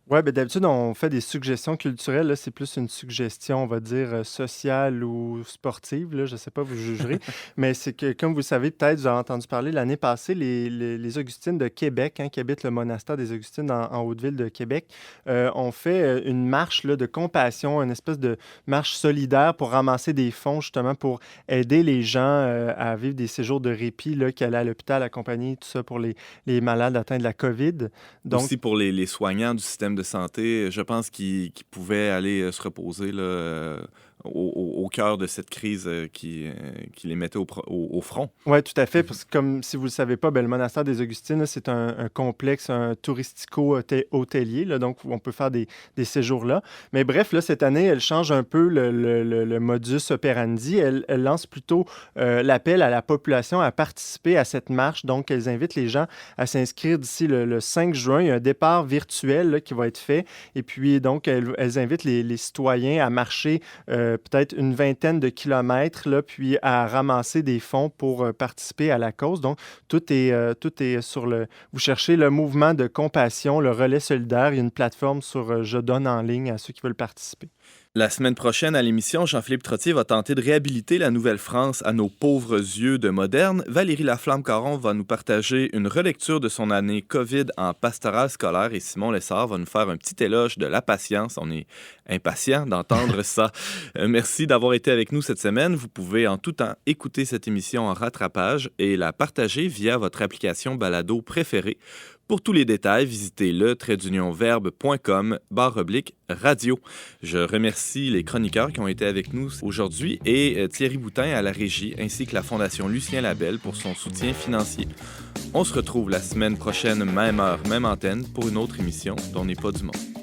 Oui, ben d'habitude, on fait des suggestions culturelles. Là, c'est plus une suggestion, on va dire, sociale ou sportive. Là, je ne sais pas, vous jugerez. Mais c'est que, comme vous le savez, peut-être, vous avez entendu parler, l'année passée, les Augustines de Québec, qui habitent le monastère des Augustines en Haute-Ville de Québec, ont fait une marche là, de compassion, une espèce de marche solidaire pour ramasser des fonds, justement, pour aider les gens à vivre des séjours de répit, là, qui allaient à l'hôpital accompagner tout ça pour les malades atteints de la COVID. Donc, aussi pour les soignants du système de santé, je pense qu'ils pouvaient aller se reposer là, au cœur de cette crise qui les mettait au front. Oui, tout à fait. Parce que comme si vous ne le savez pas, le monastère des Augustines, là, c'est un complexe touristico-hôtelier, là, donc on peut faire des séjours là. Mais bref, là, cette année, elle change un peu le modus operandi. Elle lance plutôt l'appel à la population à participer à cette marche. Donc, elle invite les gens à s'inscrire d'ici le 5 juin. Il y a un départ virtuel là, qui va être fait. Et puis, donc, elles invitent les citoyens à marcher peut-être une vingtaine de kilomètres, là, puis à ramasser des fonds pour participer à la cause. Donc, tout est sur le... Vous cherchez le mouvement de compassion, le relais solidaire. Il y a une plateforme sur Je donne en ligne à ceux qui veulent participer. La semaine prochaine, à l'émission, Jean-Philippe Trottier va tenter de réhabiliter la Nouvelle-France à nos pauvres yeux de moderne. Valérie Laflamme-Caron va nous partager une relecture de son année COVID en pastoral scolaire et Simon Lessard va nous faire un petit éloge de la patience. On est impatient d'entendre ça. Merci d'avoir été avec nous cette semaine. Vous pouvez en tout temps écouter cette émission en rattrapage et la partager via votre application balado préférée. Pour tous les détails, visitez le-verbe.com/radio. Je remercie les chroniqueurs qui ont été avec nous aujourd'hui et Thierry Boutin à la régie, ainsi que la Fondation Lucien Labelle pour son soutien financier. On se retrouve la semaine prochaine, même heure, même antenne, pour une autre émission d'On n'est pas du monde.